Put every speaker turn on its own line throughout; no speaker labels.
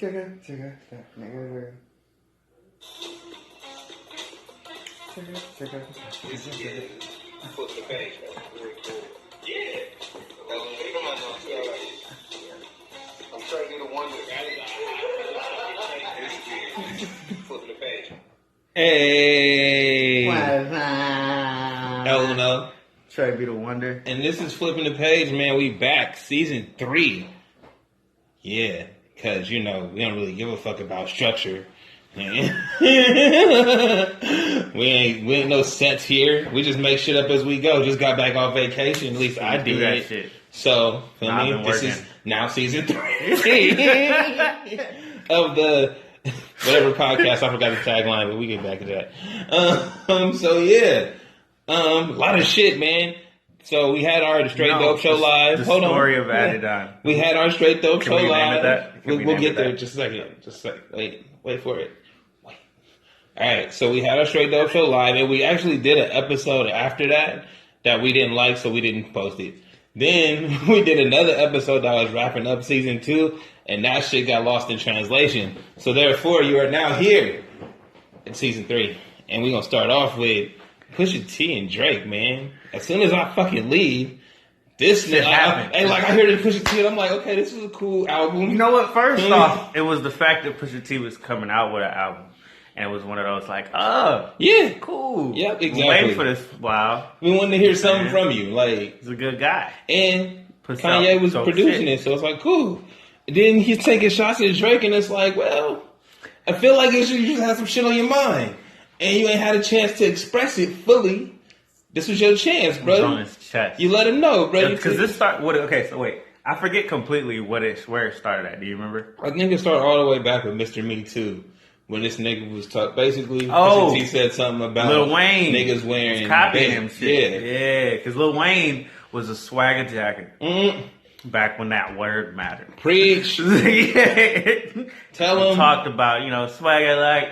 Flip the page. Yeah. I'm trying to get a wonder. Flip the page.
Hey.
Elno.
Try to be the wonder.
And this is Flipping the Page, man. We back. Season 3. Yeah. Because, we don't really give a fuck about structure. we ain't no sets here. We just make shit up as we go. Just got back off vacation. At least I did.
That shit.
So, this is now season 3 of the whatever podcast. I forgot the tagline, but we get back to that. A lot of shit, man. So we had our Straight Dope Show live.
The
Hold
story
on.
of Adidon.
We had our Straight Dope Show live.
We'll
get there just a second. Just a second. Wait for it. Wait. All right. So we had our Straight Dope Show live, and we actually did an episode after that we didn't like, so we didn't post it. Then we did another episode that was wrapping up season 2, and that shit got lost in translation. So therefore, you are now here in season 3, and we're gonna start off with Pusha T and Drake, man. As soon as I fucking leave, this shit happened. I hear the Pusha T, and I'm like, okay, this is a cool album.
You know what? First off, it was the fact that Pusha T was coming out with an album. And it was one of those like, oh,
yeah,
cool.
Yep, exactly.
Waiting for this. Wow.
We wanted to hear something from you. Like,
he's a good guy.
And Kanye was producing it, so it's like, cool. And then he's taking shots at Drake, and it's like, well, I feel like you just had some shit on your mind. And you ain't had a chance to express it fully. This was your chance, bro.
It's on his chest.
You let him know, bro.
Because this started. Okay, so wait. I forget completely where it started at. Do you remember?
I think it started all the way back with Mr. Me Too. When this nigga was basically, he said something about
Lil Wayne
niggas wearing
copying him shit.
Yeah,
because Lil Wayne was a swagger jacket back when that word mattered.
Preach. Tell him.
Talked about swagger like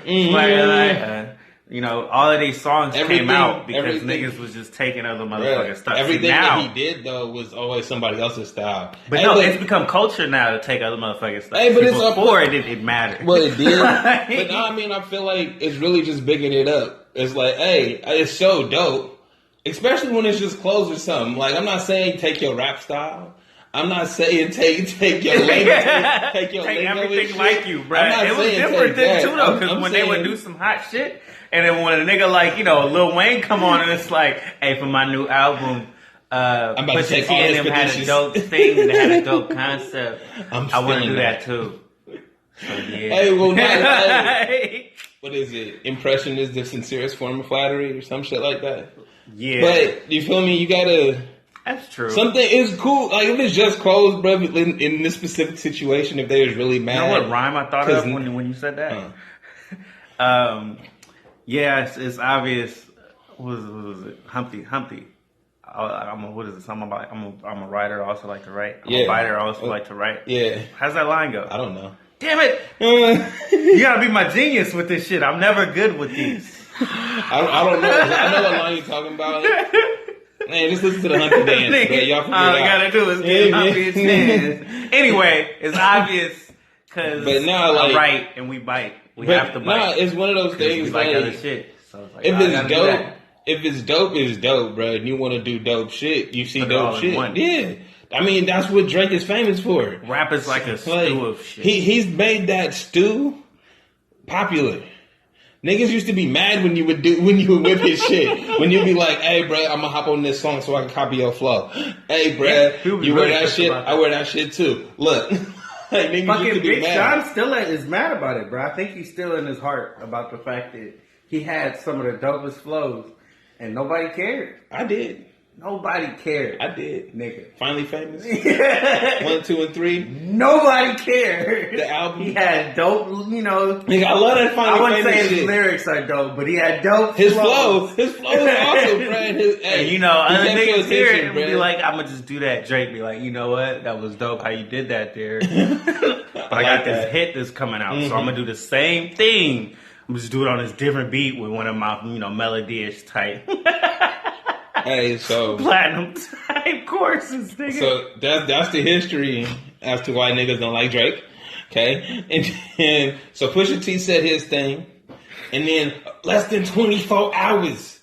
swagger like all of these songs came out because niggas was just taking other motherfucking stuff.
Everything that he did though was always somebody else's style.
But it's become culture now to take other motherfucking stuff.
Hey, but
before it mattered.
Well, it did. But now, I feel like it's really just bigging it up. It's like, hey, it's so dope, especially when it's just clothes or something. Like, I'm not saying take your rap style. I'm not saying take your lingo, take
everything like you, bro. It was different then too, though, because when they would do some hot shit. And then when a nigga like, Lil Wayne come on and it's like, hey, for my new album,
I'm about to take all
and them had a dope thing, they had a dope concept. I want to do that too. So, yeah.
Hey, well, what is it? Impression is the sincerest form of flattery or some shit like that.
Yeah.
But, you feel me? You gotta...
That's true.
Something is cool. Like, if it's just clothes, bro, in this specific situation, if they was really mad...
You know what rhyme I thought of when you said that? Yeah, it's obvious. What was it? Humpty. What is it? Something about I'm a writer. I also like to write. I'm a writer. I also like to write.
Yeah.
How's that line go?
I don't know.
Damn it! You gotta be my genius with this shit. I'm never good with these.
I don't know. I know what line you're talking about. Man, just listen to the Humpty dance. But y'all figure
all I gotta do is get Humpty dance. Anyway, it's obvious because I write and we bite. We have to bite.
Nah, it's one of those things
like other shit. So it's like,
if it's dope, it's dope, bro. And you want to do dope shit, you see dope shit. Yeah. That's what Drake is famous for.
Rap is like a stew of shit.
He's made that stew popular. Niggas used to be mad when you would whip his shit. When you'd be like, hey, bro, I'm gonna hop on this song so I can copy your flow. Hey, bro, you wear that shit? I wear that shit too. Look.
Fucking Big Sean still is mad about it, bro. I think he's still in his heart about the fact that he had some of the dopest flows and nobody cared.
I did.
Nobody cared.
I did.
Nigga.
Finally Famous. 1, 2, and 3.
Nobody cared.
The album.
He had dope,
Nigga, I love that Finally Famous. I wouldn't say
his lyrics are dope, but he had dope
His flow is awesome, bro.
And other niggas hear it and be like, I'm gonna just do that. Drake be like, you know what? That was dope how you did that there. But I got this hit that's coming out, so I'm gonna do the same thing. I'm just do it on this different beat with one of my, melody-ish type.
Hey, so
platinum type courses, nigga.
So that's the history as to why niggas don't like Drake. Okay, and then so Pusha T said his thing, and then less than 24 hours.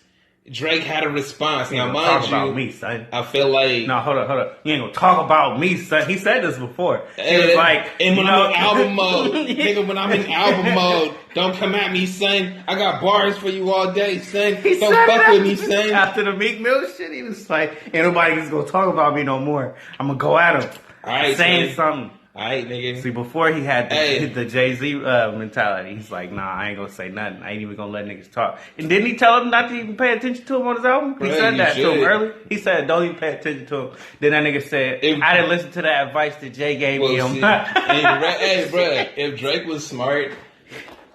Drake had a response. Now, mind
talk
you,
about me, son.
I feel like
no, hold up. You ain't gonna talk about me, son. He said this before. He was like,
and when I'm in album mode, nigga, when I'm in album mode, don't come at me, son. I got bars for you all day, son. Don't fuck with me, son.
After the Meek Mill shit, he was like, ain't nobody's gonna talk about me no more. I'm gonna go at him.
All right,
saying something.
Alright, nigga.
See, before he had the Jay-Z mentality, he's like, nah, I ain't gonna say nothing. I ain't even gonna let niggas talk. And didn't he tell him not to even pay attention to him on his album? He said that to him early. He said, don't even pay attention to him. Then that nigga said, I didn't listen to that advice that Jay gave me.
Hey, bro, if Drake was smart,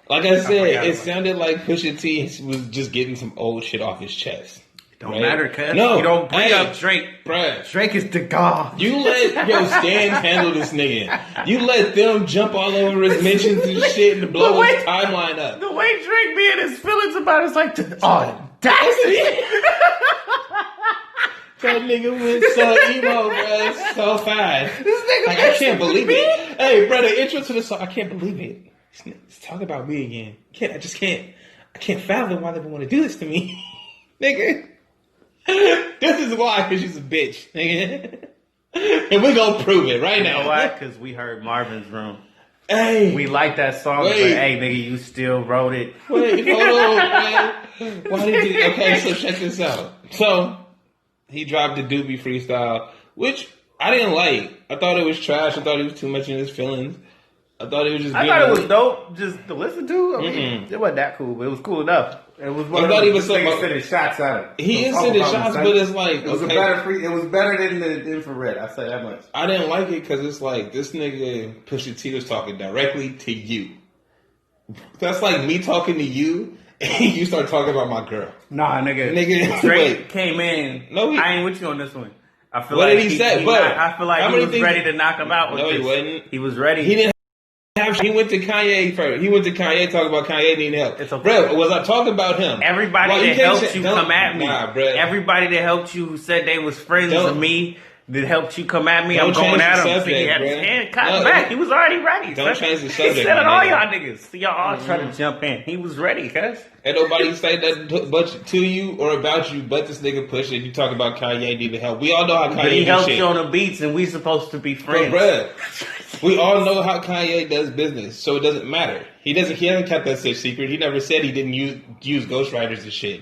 like I said, it sounded like Pusha T was just getting some old shit off his chest.
Don't matter, cuz. No, you don't bring up Drake.
Bruh.
Drake is the god.
You let Stans handle this nigga. You let them jump all over his mentions and shit and blow his timeline up.
The way Drake be in his feelings about it's like the audacity.
That nigga went so emo, bro, so fast. This nigga like, I can't believe it. Hey, bro, the intro to the song, I can't believe it. It's talking about me again. I can't fathom why they want to do this to me. Nigga. This is why, because she's a bitch, nigga. And we gonna prove it right now.
You know why? Because we heard Marvin's Room.
Hey,
we like that song, but hey, nigga, you still wrote it.
Wait, hold on, man. Why did you? Okay, so check this out. So he dropped the Doobie freestyle, which I didn't like. I thought it was trash. I thought he was too much in his feelings. I thought it was just.
I thought it was dope just to listen to. I mean, it wasn't that cool, but it was cool enough. It was one of those things sending shots at him.
He is sending shots, but it's like
it was it was better than the infrared. I say that much.
I didn't like it because it's like this nigga Pusha T was talking directly to you. That's like me talking to you, and you start talking about my girl.
Nah, nigga. Drake came in. No, I ain't with you on this one. I feel
what
like
did he say?
I feel like he was ready to knock him out.
He wasn't.
He was ready.
He didn't. He went to Kanye first. He went to Kanye talking about Kanye needing help.
It's okay.
Bro, was I talking about him?
Everybody that helped you come at me. Nah, bro. Everybody that helped you who said they was friends with me that helped you come at me. I'm going at him.
Subject,
so he had his hand cut back. He was already ready.
Don't change the subject.
He said it all y'all niggas. See y'all all trying to jump in. He was ready, cuz.
Ain't nobody say that but to you or about you, but this nigga Pusha. You talk about Kanye needing help. We all know how Kanye.
But he helped you on the beats, and we supposed to be friends.
But, bruh, we all know how Kanye does business, so it doesn't matter. He hasn't kept that such secret. He never said he didn't use ghostwriters and shit.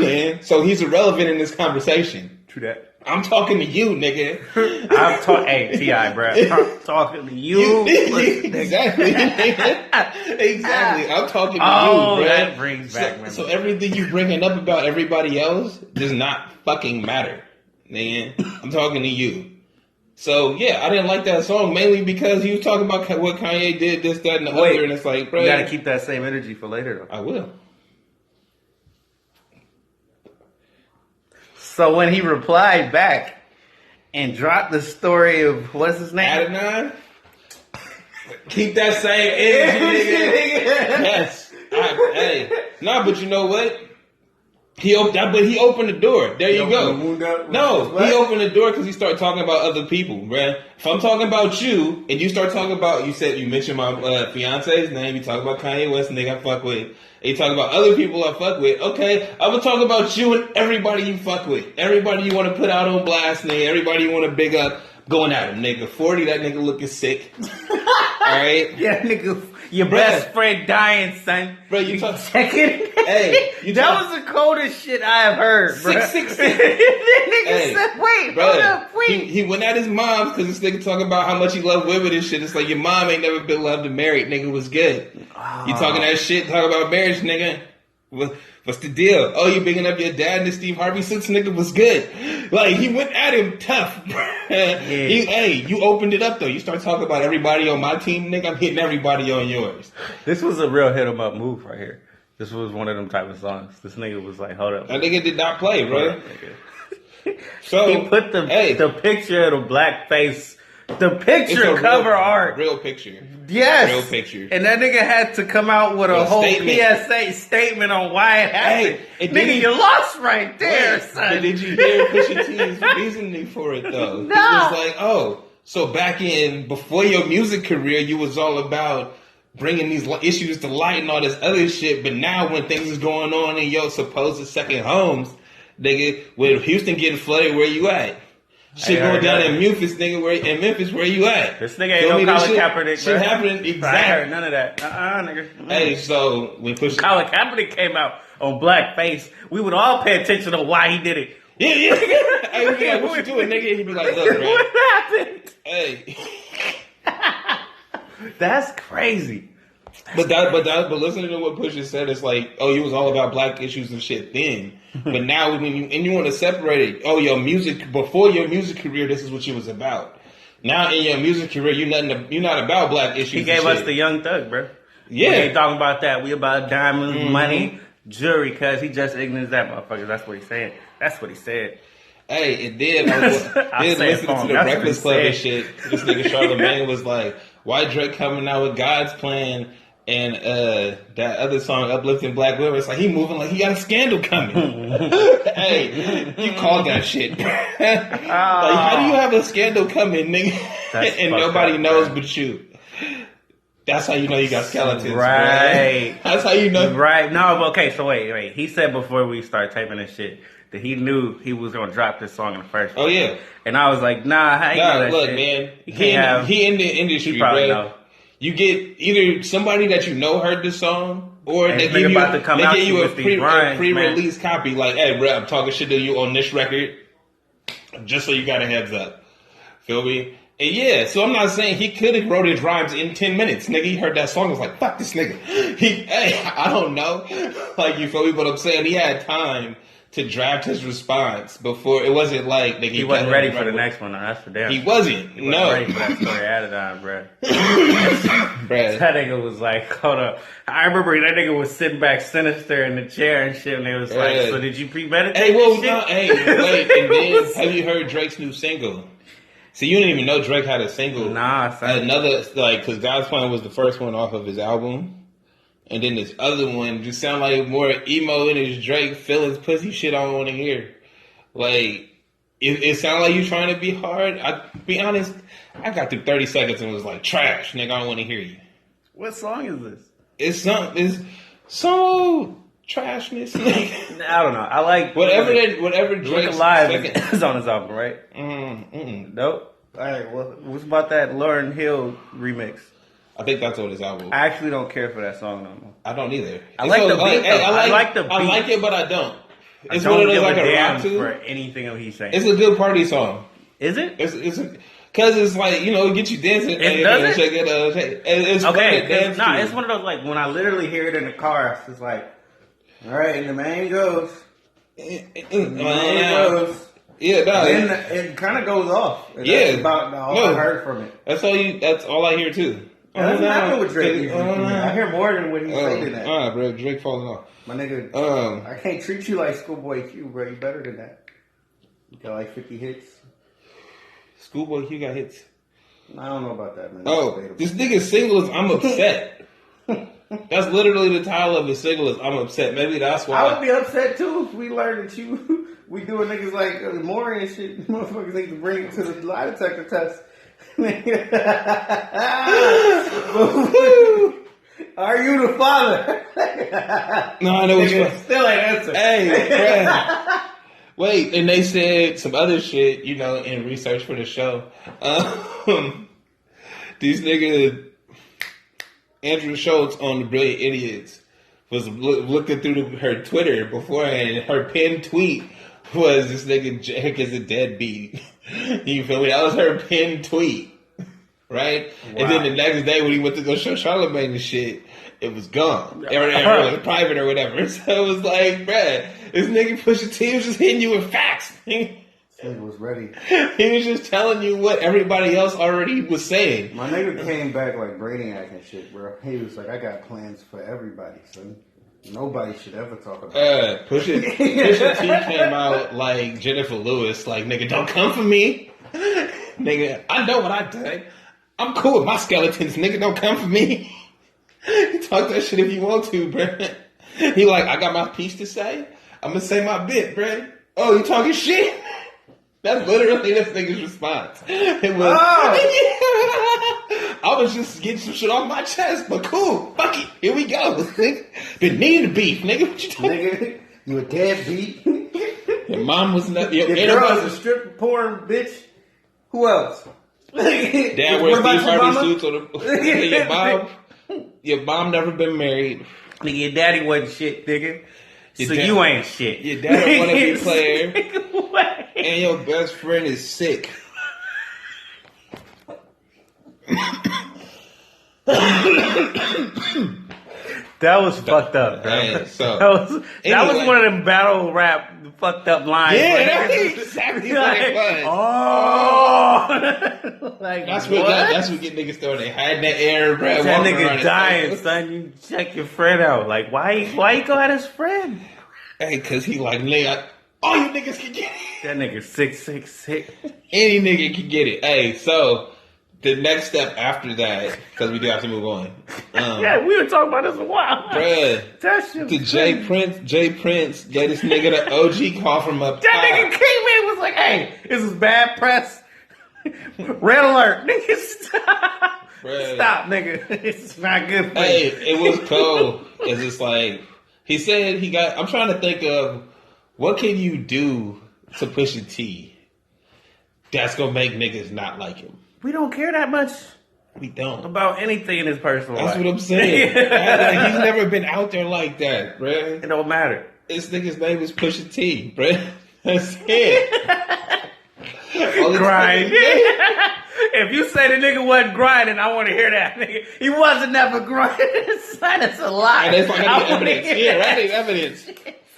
Man, so he's irrelevant in this conversation.
True that.
I'm talking to you, nigga.
I'm talking, hey, T.I., bro. I'm talking to you.
Exactly, nigga. Exactly. I'm talking to you, bro.
That brings back
so everything you bringing up about everybody else does not fucking matter, nigga. I'm talking to you. So, yeah, I didn't like that song mainly because he was talking about what Kanye did, this, that, and the other, and it's like, bro.
You gotta keep that same energy for later, though.
I will.
So when he replied back and dropped the story of, what's his name?
Adonai? Keep that same energy, nigga. Yes. Hey. Nah, but you know what? He opened the door. There you go. No, he opened the door because he started talking about other people, bruh. If I'm talking about you and you start talking about, you mentioned my fiance's name, you talk about Kanye West, nigga I fuck with, and you talk about other people I fuck with, okay, I'm gonna talk about you and everybody you fuck with. Everybody you want to put out on blast, nigga. Everybody you want to big up, going at him, nigga. 40, that nigga looking sick. Alright?
Yeah, nigga. Your best friend dying, son.
Bro, you talk.
Second.
Hey,
that was the coldest shit I have heard, bro.
666.
That nigga said, wait, bro, hold up, wait.
He went at his mom because this nigga talking about how much he loved women and shit. It's like your mom ain't never been loved and married, nigga. Was good. You talking that shit, talking about marriage, nigga. What's the deal? Oh, you bigging up your dad and the Steve Harvey suits, nigga, was good. Like, he went at him tough. Yeah. You opened it up, though. You start talking about everybody on my team, nigga, I'm hitting everybody on yours.
This was a real hit 'em up move right here. This was one of them type of songs. This nigga was like, hold up.
That nigga did not play, bro. So
he put the picture of the black face. The picture cover art.
Real picture.
Yes.
Real picture.
And that nigga had to come out with a whole PSA statement on why it happened. Hey, nigga, you lost right there, son.
But did you hear Pusha T's reasoning for it, though?
No.
He was like, So back before your music career, you was all about bringing these issues to light and all this other shit. But now when things is going on in your supposed second homes, nigga, with Houston getting flooded, where you at? Shit going down in Memphis, nigga. Where you at?
This nigga ain't no Colin Kaepernick.
Shit happening exactly.
I heard none of that. Nigga.
Hey, so when
Colin Kaepernick came out on blackface, we would all pay attention to why he did it.
Yeah. Hey, what you doing, nigga? He'd be like, look, bro.
What happened?
Hey.
That's crazy.
But listening to what Pusha said, it's like, oh, you was all about black issues and shit then. But now when you want to separate it, oh, before your music career, this is what you was about. Now in your music career, you're not about black issues.
He gave us the Young Thug, bro.
Yeah.
We ain't talking about that. We about diamonds, money, jewelry, cuz he just ignorant that motherfucker. That's what he's saying. That's what he said.
Hey, it did. I was listening to the Breakfast Club and shit. This nigga Charlamagne was like, why Drake coming out with God's Plan and that other song, Uplifting Black Women? It's like he moving like he got a scandal coming. Hey, you called that shit. Like, how do you have a scandal coming, nigga? And nobody knows but you. That's how you know you got skeletons,
right?
Bro. That's how you know.
Right. No, okay, so wait. He said before we start taping this shit that he knew he was going to drop this song in the first place.
Oh, yeah.
And I was like, nah, how you know that
look,
shit?
man.
He
in the industry,
he probably
bro.
know.
You get either somebody that you know heard the song, or
and
they give you a
rhymes,
pre-release copy. Like, hey, bro, I'm talking shit to you on this record, just so you got a heads up. Feel me? And yeah, so I'm not saying he could have wrote his rhymes in 10 minutes. Nigga, he heard that song, was like, fuck this nigga. I don't know. Like, you feel me? But I'm saying he had time to draft his response before. It wasn't like
he wasn't ready for the next one. That's for damn.
He wasn't.
He wasn't ready for that story added on, bro.
Bruh.
That nigga was like, hold up. I remember that nigga was sitting back sinister in the chair and shit, and they was like, so did you premeditate?
Hey,
this shit?
wait, and then have you heard Drake's new single? See, you didn't even know Drake had a single.
Nah, son.
Another, because God's Plan was the first one off of his album. And then this other one just sound like more emo in his Drake feelings pussy shit I don't want to hear. Like, it sound like you trying to be hard. Be honest, I got through 30 seconds and was like, trash, nigga, I don't want to hear you.
What song is this?
It's so trashness.
I don't know. I like
whatever Drake
Alive is on his album, right?
Nope.
All right. Well, what's about that Lauryn Hill remix?
I think that's on his album.
I actually don't care for that song no more.
I don't either.
I like the beat. I like the beat.
I like it, but I don't. It's
I don't
one of those
give
like a
damn
rock to
for anything he's saying.
It's a good party song.
Is it?
It's because it's like, you know, it gets you dancing.
It does
shake it, it's
okay.
Dance to.
It's one of those like when I literally hear it in the car, it's just like, all right, and the man goes.
Yeah, no.
Then it kind of goes off. And
yeah,
that's about all I heard from it.
That's all I hear too.
That's not what Drake. I hear more than what he's saying that.
Bro, Drake falling off.
My nigga, I can't treat you like Schoolboy Q, bro. You better than that. You got like 50 hits.
Schoolboy Q got hits.
I don't know about that, man.
This nigga's single is I'm Upset. That's literally the title of the single is I'm Upset. Maybe that's why.
I would be upset too if we learned that we doing niggas like Maury and shit. Motherfuckers need to bring it to the lie detector test. Are you the father?
No, I know
what's still ain't answer.
Hey, Brad. Wait, and they said some other shit, you know, in research for the show. These niggas, Andrew Schultz on The Brilliant Idiots was looking through her Twitter beforehand, and her pinned tweet was this nigga Jack is a deadbeat. You feel me? That was her pinned tweet. Right? Wow. And then the next day when he went to go show Charlamagne the shit, it was gone. It was private or whatever. So it was like, bruh, this nigga Pusha T was just hitting you with facts.
He was ready.
He was just telling you what everybody else already was saying.
My nigga came back like Brainiac and shit, bro. He was like, I got plans for everybody, son. Nobody should ever talk about it.
Pusha T came out like Jennifer Lewis, like, nigga, don't come for me. Nigga, I know what I done. I'm cool with my skeletons, nigga, don't come for me. Talk that shit if you want to, bruh. He like, I got my piece to say. I'm gonna say my bit, bruh. Oh, you talking shit? That's literally this nigga's response. It was, I was just getting some shit off my chest, but cool. Fuck it. Here we go. Been needing the beef, nigga. What you talking?
Nigga, you a deadbeat.
Your mom was not.
Your girl is a strip porn bitch. Who else?
Dad wears Steve Harvey suits on the. Your mom never been married.
Nigga, your daddy wasn't shit, nigga.
Your
So
dad-
you ain't shit.
Your dad wanna be player.
What?
And your best friend is sick.
That was fucked up, bro.
Hey, so,
that was
anyway.
one of them battle rap fucked up lines.
Yeah,
Like,
that's exactly what it was.
Oh, like
That's
what?
what get niggas started. They hide that air, bro.
That
walking around
nigga
in
dying,
circles.
son. You check your friend out. Like, why you go at his friend?
Hey, cause he like, nigga, all you niggas can get it.
That nigga 666.
Any nigga can get it. Hey, so the next step after that, because we do have to move on.
Yeah, we were talking about this a while.
Bruh,
That shit
to
was
Jay
crazy.
Prince gave this nigga the OG call from up
That
top.
nigga came in was like, hey, this is bad press. Red alert. Nigga, stop.
Bruh.
Stop, nigga. It's not good for
Hey,
you.
it was cold. It's just like, he said he got, I'm trying to think of, what can you do to push a T that's gonna make niggas not like him?
We don't care that much
We don't.
about anything in his personal life.
That's what I'm saying. Like, he's never been out there like that, bruh.
It don't matter.
This nigga's name is Pusha T, bruh. That's it.
Grind. If you say the nigga wasn't grinding, I want to hear that. Nigga, he wasn't never grinding. Son, that's a lie.
And that's why I
I
need
wanna
evidence.
hear
Yeah,
that.
I need evidence.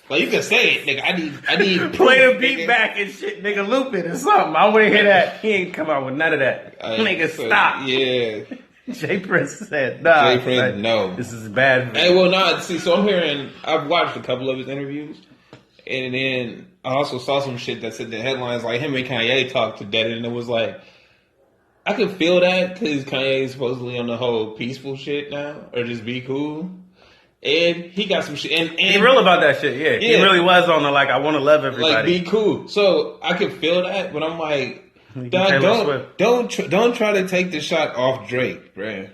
Like, you can say it, nigga. I need
Play the
proof,
beat
nigga.
back and shit, nigga. Loop it or something. I want to hear that. He ain't come out with none of that. Nigga,
So,
stop.
Yeah.
Jay Prince said, nah.
Jay Prince,
son,
no.
This is bad for
Hey,
you.
well, no, see, so I'm hearing, I've watched a couple of his interviews, and then I also saw some shit that said the headlines, like him and Kanye talked to that, and it was like, I could feel that, because Kanye is supposedly on the whole peaceful shit now, or just be cool, and he got some shit, and
He real about that shit, yeah. He
Yeah.
really was on the, like, I want to love
like,
everybody.
be cool. So, I could feel that, but I'm like,
Taylor
dog,
Swift.
don't try to take the shot off Drake, bruh.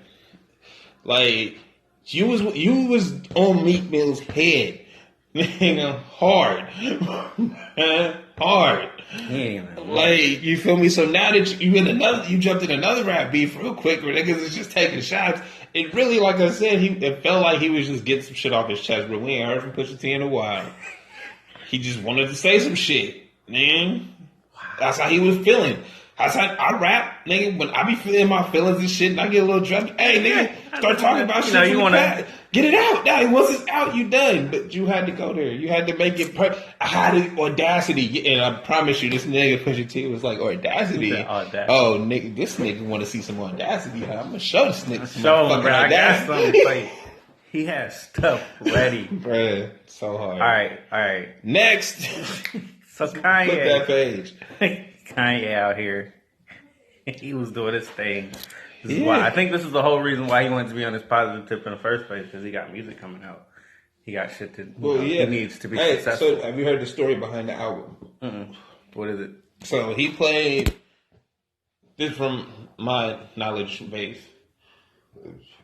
Like, you was on Meek Mill's head, nigga, hard, hard.
He ain't even-
Like, you feel me? So now that you jumped in another rap beef real quick, where niggas is just taking shots. It really, like I said, it felt like he was just getting some shit off his chest, but we ain't heard from Pusha T in a while. He just wanted to say some shit, man. That's how he was feeling. That's how I rap, nigga. When I be feeling my feelings and shit, and I get a little drunk. Hey, nigga, start talking about shit.
You know, you
from the
wanna-
past. Get it out. Now, once it's out, you done. But you had to go there. You had to make it. I had the audacity, and I promise you, this nigga Pusha T was like audacity.
The audacity.
Oh, nigga, this nigga want to see some audacity. I'm gonna show this nigga some
Show him,
motherfucking
bro. I got
audacity.
something for you. He has stuff ready.
Bruh, so hard.
All right.
Next,
So
flip that
Kanye,
page.
Kanye out here, he was doing his thing. This is
Yeah.
why I think this is the whole reason why he wanted to be on this positive tip in the first place, because he got music coming out. He got shit to.
Well, yeah,
he needs to be
hey,
successful.
So, have you heard the story behind the album?
What is it?
So he played. This from my knowledge base.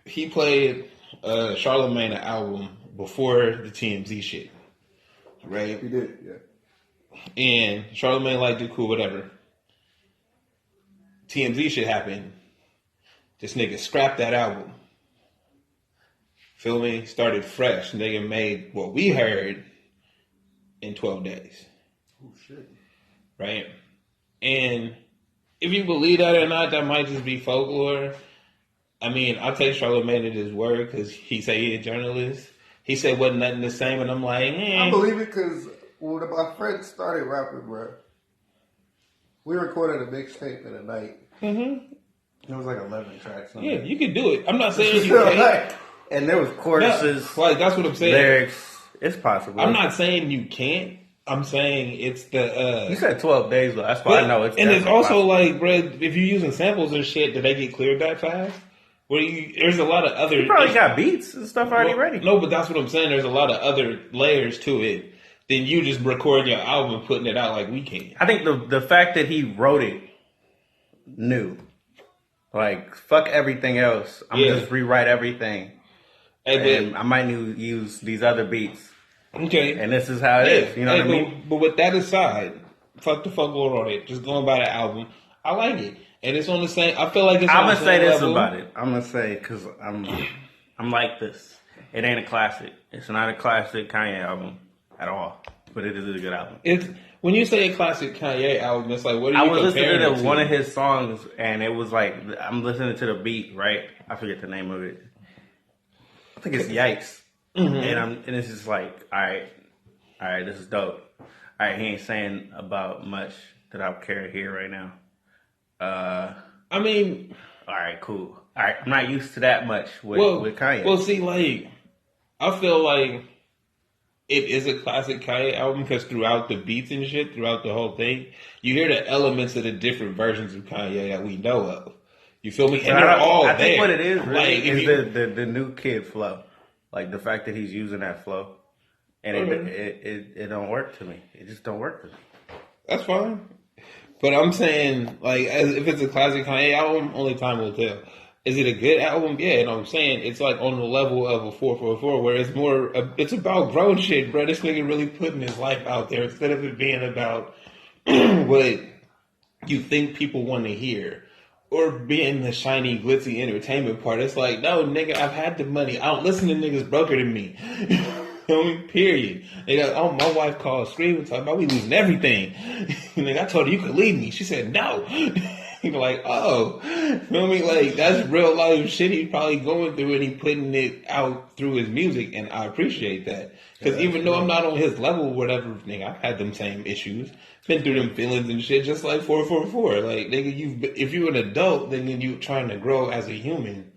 He played Charlemagne an album before the TMZ shit, right?
He did, yeah.
And Charlemagne liked it, cool, whatever. TMZ shit happened. This nigga scrapped that album. Feel me? Started fresh. Nigga made what we heard in 12 days.
Oh, shit.
Right? And if you believe that or not, that might just be folklore. I mean, I'll take Charlemagne at his word because he said he a journalist. He said wasn't nothing the same, and I'm like,
I believe it because when my friend started rapping, bro, we recorded a mixtape in a night.
Mm-hmm.
It was like 11 tracks.
Yeah, you can do it. I'm not saying you can't.
And there was choruses,
Like, that's what I'm saying.
lyrics. It's possible.
I'm not saying you can't. I'm saying it's the.
You said 12 days, though. That's why I know it's.
And it's
definitely
also
possible.
like, bro, if you're using samples and shit, do they get cleared that fast? There's a lot of other.
You probably got beats and stuff already ready.
No, but that's what I'm saying. There's a lot of other layers to it than you just recording your album and putting it out like we can.
I think the fact that he wrote it new, like fuck everything else. I'm gonna just rewrite everything, and I might use these other beats.
Okay,
and this is how it is. You know what I mean?
But with that aside, fuck the fuck on it. Just going by the album, I like it, and it's on the same. I feel like it's.
I'm gonna say this about it. I'm gonna say because I'm like this. It ain't a classic. It's not a classic Kanye album at all, but it is a good album.
It's when you say a classic Kanye album, it's like what are you?
I was listening to one of his songs, and it was like I'm listening to the beat. Right, I forget the name of it. I think it's Yikes. Mm-hmm. And it's just like, all right, this is dope. All right, he ain't saying about much that I care here right now.
I mean,
all right, cool. All right, I'm not used to that much with Kanye.
Well, see, like, I feel like it is a classic Kanye album because throughout the beats and shit, throughout the whole thing, you hear the elements of the different versions of Kanye that we know of. You feel me? And they're all there. I think
what it is really is the new kid flow. Like the fact that he's using that flow, and it don't work to me. It just don't work to me.
That's fine, but I'm saying like if it's a classic Kanye album, only time will tell. Is it a good album? Yeah, and I'm saying it's like on the level of a 444, where it's more. It's about grown shit, bro. This nigga really putting his life out there instead of it being about what you think people want to hear. Or being the shiny, glitzy entertainment part. It's like, no, nigga, I've had the money. I don't listen to niggas broker than me. Period. Nigga, oh, my wife called screaming, talking about we losing everything. Nigga, I told her you could leave me. She said no. You're like, oh. You know what I mean? Like, that's real life shit he's probably going through and he putting it out through his music. And I appreciate that. Because even though I'm not on his level or whatever, nigga, I've had them same issues. Been through them feelings and shit, just like 444. Like, nigga, if you're an adult, then you trying to grow as a human.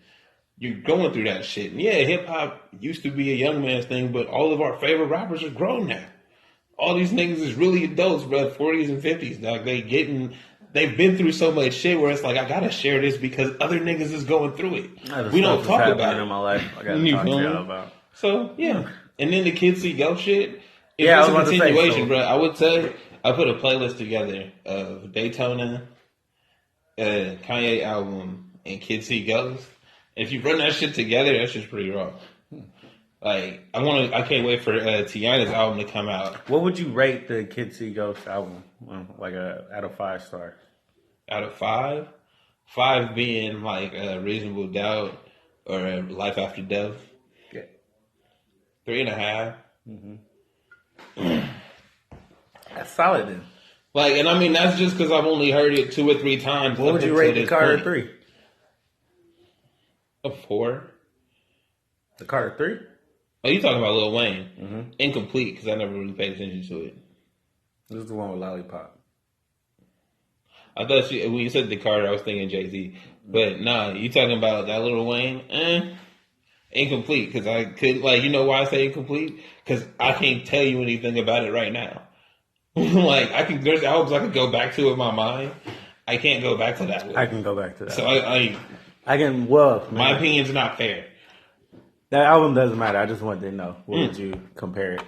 You're going through that shit. And yeah, hip hop used to be a young man's thing, but all of our favorite rappers are grown now. All these niggas is really adults, bro, 40s and 50s. Dog. They've been through so much shit where it's like, I gotta share this because other niggas is going through it. We don't talk about it
in my life. I gotta talk to y'all about.
So yeah, and then the Kids See Go shit. It's just a continuation, bro. I would say. I put a playlist together of Daytona, Kanye album, and Kids See Ghost. And if you run that shit together, that's just pretty raw. Like I can't wait for Tiana's album to come out.
What would you rate the Kids See Ghost album? Like out of 5 stars?
Out of 5, 5 being like Reasonable Doubt or Life After Death.
Yeah.
3.5.
Mm-hmm. That's solid then.
Like, and I mean, that's just because I've only heard it 2 or 3 times.
What would you rate the Carter 3?
A 4.
The Carter 3?
Oh, you talking about Lil Wayne?
Mm-hmm.
Incomplete, because I never really paid attention to it.
This is the one with Lollipop.
I thought when you said the Carter, I was thinking Jay-Z. But nah, you talking about that Lil Wayne? Incomplete, because I could, like, you know why I say incomplete? Because I can't tell you anything about it right now. Like, there's albums I could go back to in my mind. I can't go back to that one.
I can go back to that.
So
I can,
my opinion's not fair.
That album doesn't matter. I just wanted to know. What would you compare it?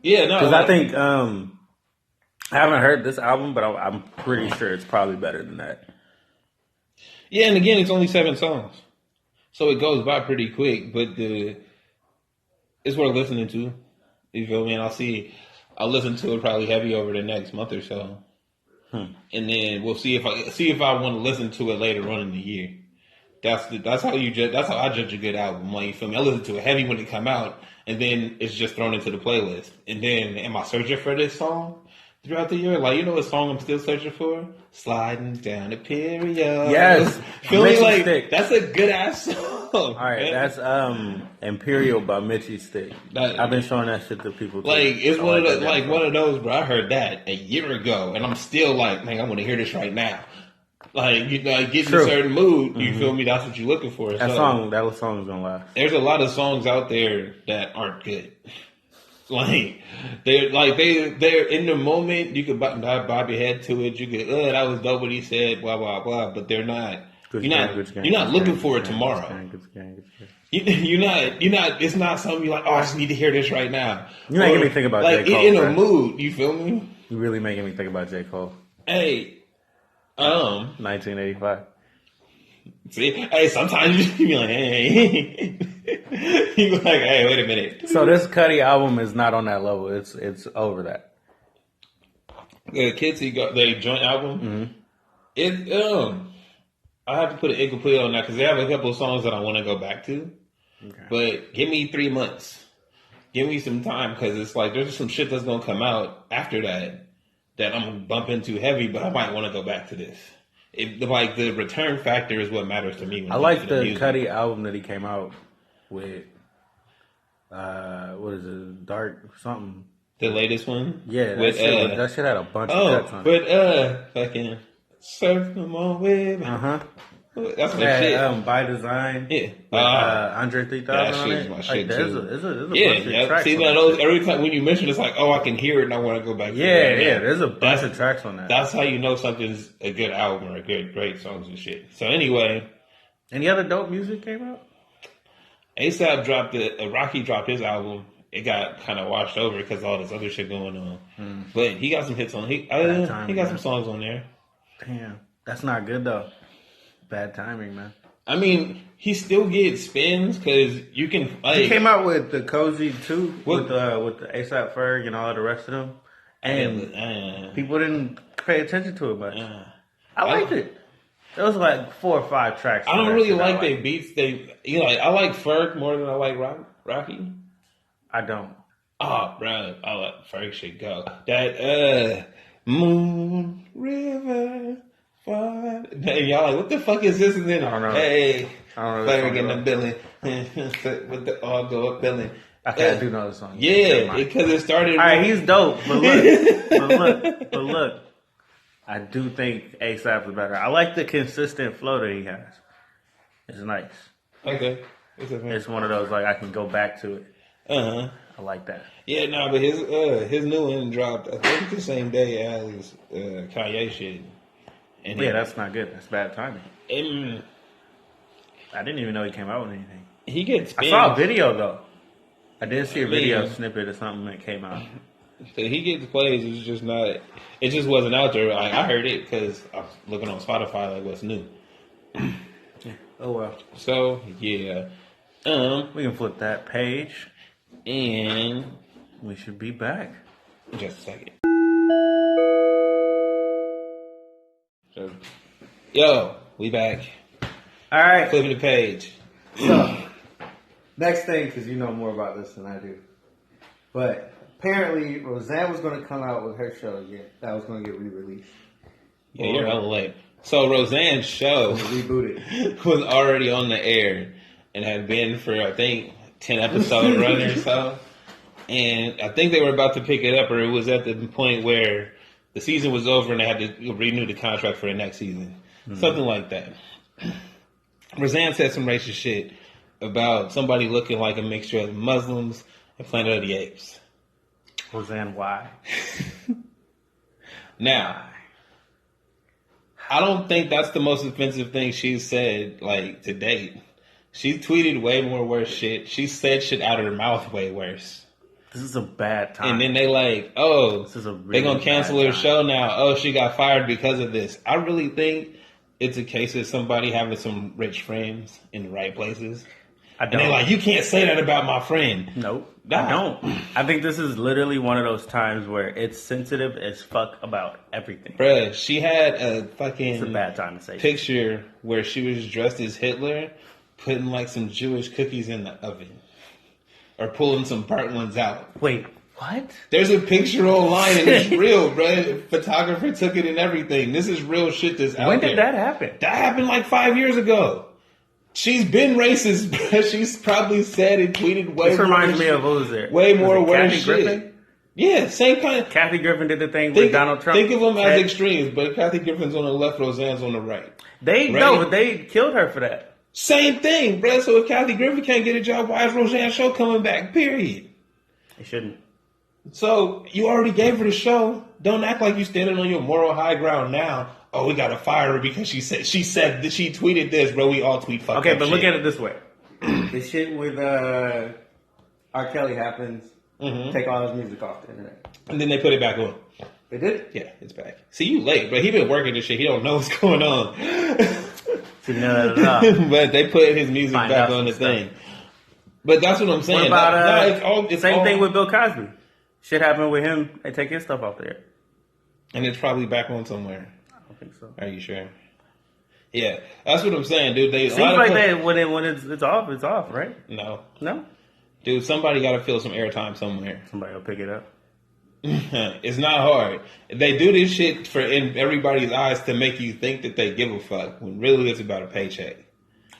Yeah, no.
Because I think, I haven't heard this album, but I'm pretty sure it's probably better than that.
Yeah, and again, it's only 7 songs. So it goes by pretty quick, but it's worth listening to. You feel me? And I'll listen to it probably heavy over the next month or so. And then we'll see if I want to listen to it later on in the year. That's how I judge a good album. Like, you feel me? I listen to it heavy when it come out, and then it's just thrown into the playlist. And then am I searching for this song throughout the year? Like, you know what song I'm still searching for? Sliding Down the Period.
Yes.
Feel me? Like, that's a good ass song.
All right, man. That's Imperial by Mitchie Stick. I've been showing that shit to people too.
Like, it's one of those, bro. I heard that a year ago, and I'm still like, man, I want to hear this right now. Like, you know, get in a certain mood. You feel me? That's what you're looking for.
That song is gonna last.
There's a lot of songs out there that aren't good. They're in the moment. You could bob your head to it. You could, that was dope what he said, blah blah blah. But they're not You're not looking for it tomorrow. You're not. It's not something you're like, oh, I just need to hear this right now.
You're making me think about
like
J. Cole.
In a mood. You feel me?
You're really making me think about J. Cole.
Hey,
1985.
See, hey, sometimes you be like, hey, you be like, hey, wait a minute.
So this Cudi album is not on that level. It's over that.
The Kids He Got, the joint album. Mm-hmm. I have to put an incomplete on that because they have a couple of songs that I want to go back to. Okay. But give me 3 months. Give me some time because it's like there's some shit that's gonna come out after that I'm gonna bump into heavy, but I might want to go back to this. Like the return factor is what matters to me. When
I like the Cudi album that he came out with. What is it? Dark something.
The latest one.
Yeah, that shit had a bunch of cuts on it.
But fucking surf them on with me. That's my shit.
By Design.
Yeah.
With, Andre 3000 on it.
My shit too.
There's a bunch of tracks.
See, those every time when you mention it, it's like, oh, I can hear it and I want to go back to it.
Yeah, there's a bunch of tracks on that.
That's how you know something's a good album or great songs and shit. So anyway.
Any other dope music came out?
ASAP dropped Rocky dropped his album. It got kind of washed over because all this other shit going on. But he got some hits on. He got some songs on there.
Damn, that's not good though. Bad timing, man.
I mean, he still gets spins because you can. Like,
he came out with the Cozy too, with the ASAP Ferg and all of the rest of them, and people didn't pay attention to it much. I liked it. There was like 4 or 5 tracks.
I don't really like their beats. I like Ferg more than I like Rocky.
I don't.
Oh, bro, I let Ferg shit go. That Moon River. Hey, y'all like, what the fuck is this? And then,
I don't know.
Hey,
I don't know.
Ferg in the building with the all go up building.
I do know the song.
Yeah, because it started.
All right, he's dope, but look. I do think ASAP is better. I like the consistent flow that he has. It's nice.
Okay,
it's one of those like I can go back to it. I like that.
Yeah, no, but his new one dropped I think the same day as Kanye shit.
And that's not good. That's bad timing. I didn't even know he came out with anything.
He gets spins.
I saw a video though. I did see a video snippet of something that came out.
So he gets plays. It's just not. It just wasn't out there. Like, I heard it because I was looking on Spotify. Like, what's new?
Yeah. Oh well.
So yeah.
We can flip that page,
and
we should be back.
Just a second. Yo, we back.
All right,
flipping the page.
So, next thing, because you know more about this than I do, but apparently Roseanne was going to come out with her show again. That was going to get re-released.
Yeah, you're hella late. So Roseanne's show
rebooted
was already on the air and had been for I think 10 episode run or so, and I think they were about to pick it up, or it was at the point where the season was over and they had to renew the contract for the next season. Something like that. Roseanne said some racist shit about somebody looking like a mixture of Muslims and Planet of the Apes.
Roseanne, why?
Now, I don't think that's the most offensive thing she's said, like, to date. She tweeted way more worse shit. She said shit out of her mouth way worse.
This is a bad time.
And then they like, this is a really they're going to cancel her show now. Oh, she got fired because of this. I really think it's a case of somebody having some rich friends in the right places. And they're like, you can't say that about my friend.
Nope. I don't. I think this is literally one of those times where it's sensitive as fuck about everything.
Bruh, she had a fucking
it's a bad time to say
picture where she was dressed as Hitler, putting like some Jewish cookies in the oven. Or pulling some burnt ones out.
Wait, what?
There's a picture online and it's real, bro. Photographer took it and everything. This is real shit that's out there.
When did that happen?
That happened like 5 years ago. She's been racist, bro. She's probably said and tweeted way more. This
reminds me of who was there?
Way more worse
Kathy
shit.
Griffin?
Yeah, same kind of.
Kathy Griffin did the thing with Donald Trump.
Think of them as extremes, but Kathy Griffin's on the left, Roseanne's on the right.
No, but they killed her for that.
Same thing, bro. So if Kathy Griffin can't get a job, why is Roseanne's show coming back? Period.
It shouldn't.
So you already gave her the show. Don't act like you standing on your moral high ground now. Oh, we gotta fire her because she said that she tweeted this, bro. We all tweet fucked
Okay,
up
but
shit.
look at it this way: the shit with R. Kelly happens. Take all his music off the internet,
and then they put it back on.
They did?
Yeah, it's back. See, you late, but he been working this shit. He don't know what's going on. But they put his music back on the thing. But that's what I'm saying.
What about
it's
same
all,
thing with Bill Cosby? Shit happened with him. They take his stuff off there.
And it's probably back on somewhere.
I don't think so.
Are you sure? Yeah, that's what I'm saying, dude.
Seems like that when it's off, right?
No,
dude.
Somebody got to fill some airtime somewhere.
Somebody will pick it up.
It's not hard. They do this shit in everybody's eyes to make you think that they give a fuck when really it's about a paycheck.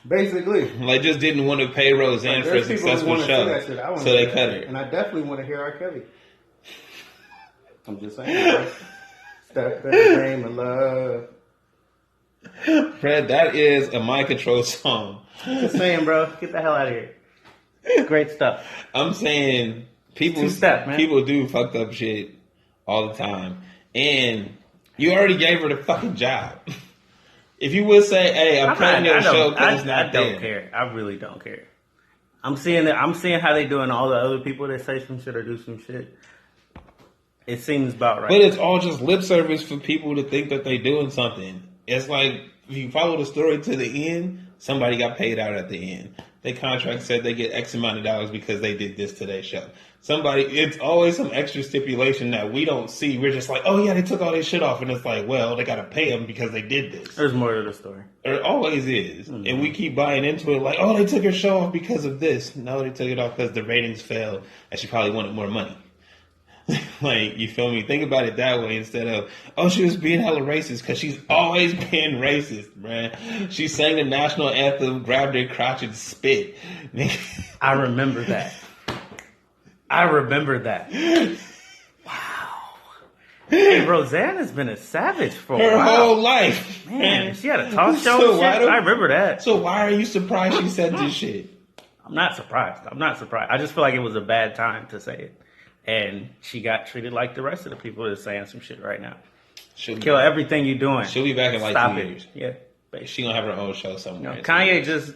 Basically,
like just didn't want to pay Roseanne for a successful show, so they cut her.
And I definitely want to hear R. Kelly. I'm just saying, step in the name of love.
Fred, that is a Mind Control song.
Just saying, bro. Get the hell out of here. Great stuff.
I'm saying people do fucked up shit all the time. And you already gave her the fucking job. If you would say, hey, I'm cutting your show because it's not there.
I don't care. I really don't care. I'm seeing how they doing all the other people that say some shit or do some shit. It seems about right.
But it's all just lip service for people to think that they doing something. It's like, if you follow the story to the end, somebody got paid out at the end. Their contract said they get X amount of dollars because they did this to their show. It's always some extra stipulation that we don't see. We're just like, oh yeah, they took all their shit off. And it's like, well, they got to pay them because they did this.
There's more to the story.
There always is.
Mm-hmm.
And we keep buying into it like, oh, they took her show off because of this. No, they took it off because the ratings fell and she probably wanted more money. Like, you feel me? Think about it that way instead of, oh, she was being hella racist, because she's always been racist, man. She sang the national anthem, grabbed her crotch and spit.
I remember that. Wow. Hey, Roseanne has been a savage for a while.
Her whole life.
Man, she had a talk show and shit. I remember that.
So why are you surprised she said this shit?
I'm not surprised. I just feel like it was a bad time to say it. And she got treated like the rest of the people that are saying some shit right now. Kill everything you're doing.
She'll be back in like
Stop
2
it.
years.
Yeah.
She gonna have her own show somewhere.
You know, Kanye just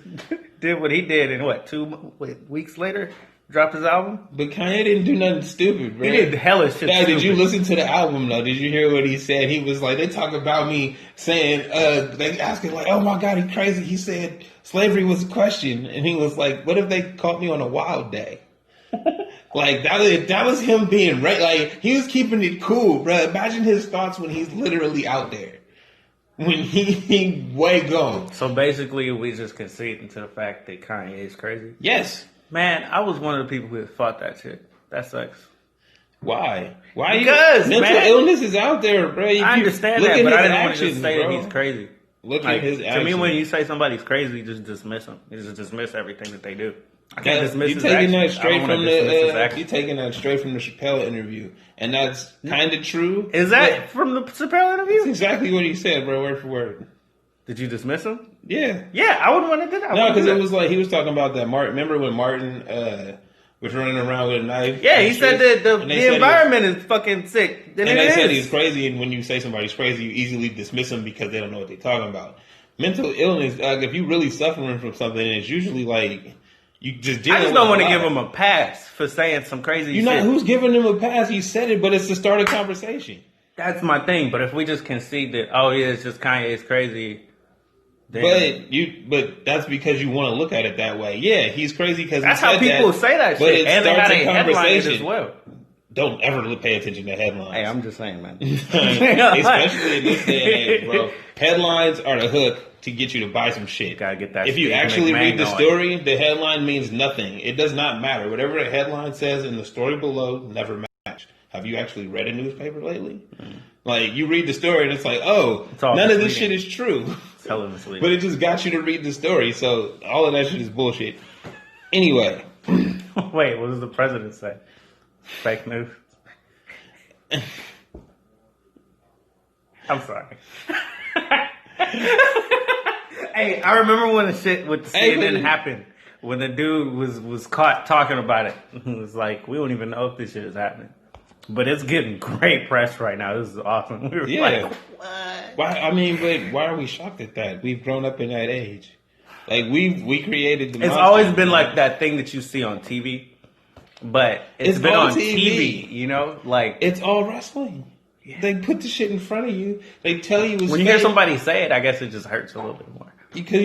did what he did, and 2 weeks later, dropped his album.
But Kanye didn't do nothing stupid, bro.
He did hella shit.
Dad, did you listen to the album though? Did you hear what he said? He was like, they talk about me saying, they asking like, oh my God, he's crazy. He said slavery was a question, and he was like, what if they caught me on a wild day? Like, that was him being right. Like, he was keeping it cool, bro. Imagine his thoughts when he's literally out there. When he way gone.
So basically, we just conceding to the fact that Kanye is crazy?
Yes.
Man, I was one of the people who fought that shit. That sucks.
Why?
Because
mental illness is out there, bro.
I understand that, but I didn't want to just say that he's crazy.
Look at his actions.
To me, when you say somebody's crazy, you just dismiss them. You just dismiss everything that they do. I can't dismiss his
taking
actions.
that straight from you taking that straight from the Chappelle interview, and that's kind of true.
Is that from the Chappelle interview?
That's exactly what he said, bro, word for word.
Did you dismiss him?
Yeah.
Yeah, I wouldn't want to do that.
No, because it was like he was talking about that. Remember when Martin was running around with a knife?
Yeah, he said that the environment is fucking sick.
And they said he's crazy, and when you say somebody's crazy, you easily dismiss them because they don't know what they're talking about. Mental illness, if you're really suffering from something, it's usually like you just.
I just don't want to give him a pass for saying some crazy shit.
Who's giving him a pass? He said it, but it's to start a conversation.
That's my thing. But if we just concede that, oh yeah, it's just Kanye's crazy. Then...
But that's because you want to look at it that way. Yeah, he's crazy because
that's how people say that shit, and they had a headline as well.
Don't ever pay attention to headlines.
Hey, I'm just saying, man.
Especially in this day and age, bro. Headlines are the hook to get you to buy some shit.
Gotta get that.
If you actually read the story, the headline means nothing. It does not matter. Whatever the headline says in the story below never match. Have you actually read a newspaper lately? Like, you read the story and it's like, oh, none of this shit is true.
It's hella misleading.
But it just got you to read the story, so all of that shit is bullshit. Anyway.
Wait, what does the president say? Fake news. I'm sorry. Hey, I remember when the shit with CNN happened. When the dude was caught talking about it. It was like, we don't even know if this shit is happening. But it's getting great press right now. This is awesome. We were like, what?
Why are we shocked at that? We've grown up in that age. Like we created the.
It's always been like that thing that you see on TV, but it's been on TV. You know, like
it's all wrestling. Yeah. They put the shit in front of you. They tell you it's
when you hear somebody say it, I guess it just hurts a little bit more
because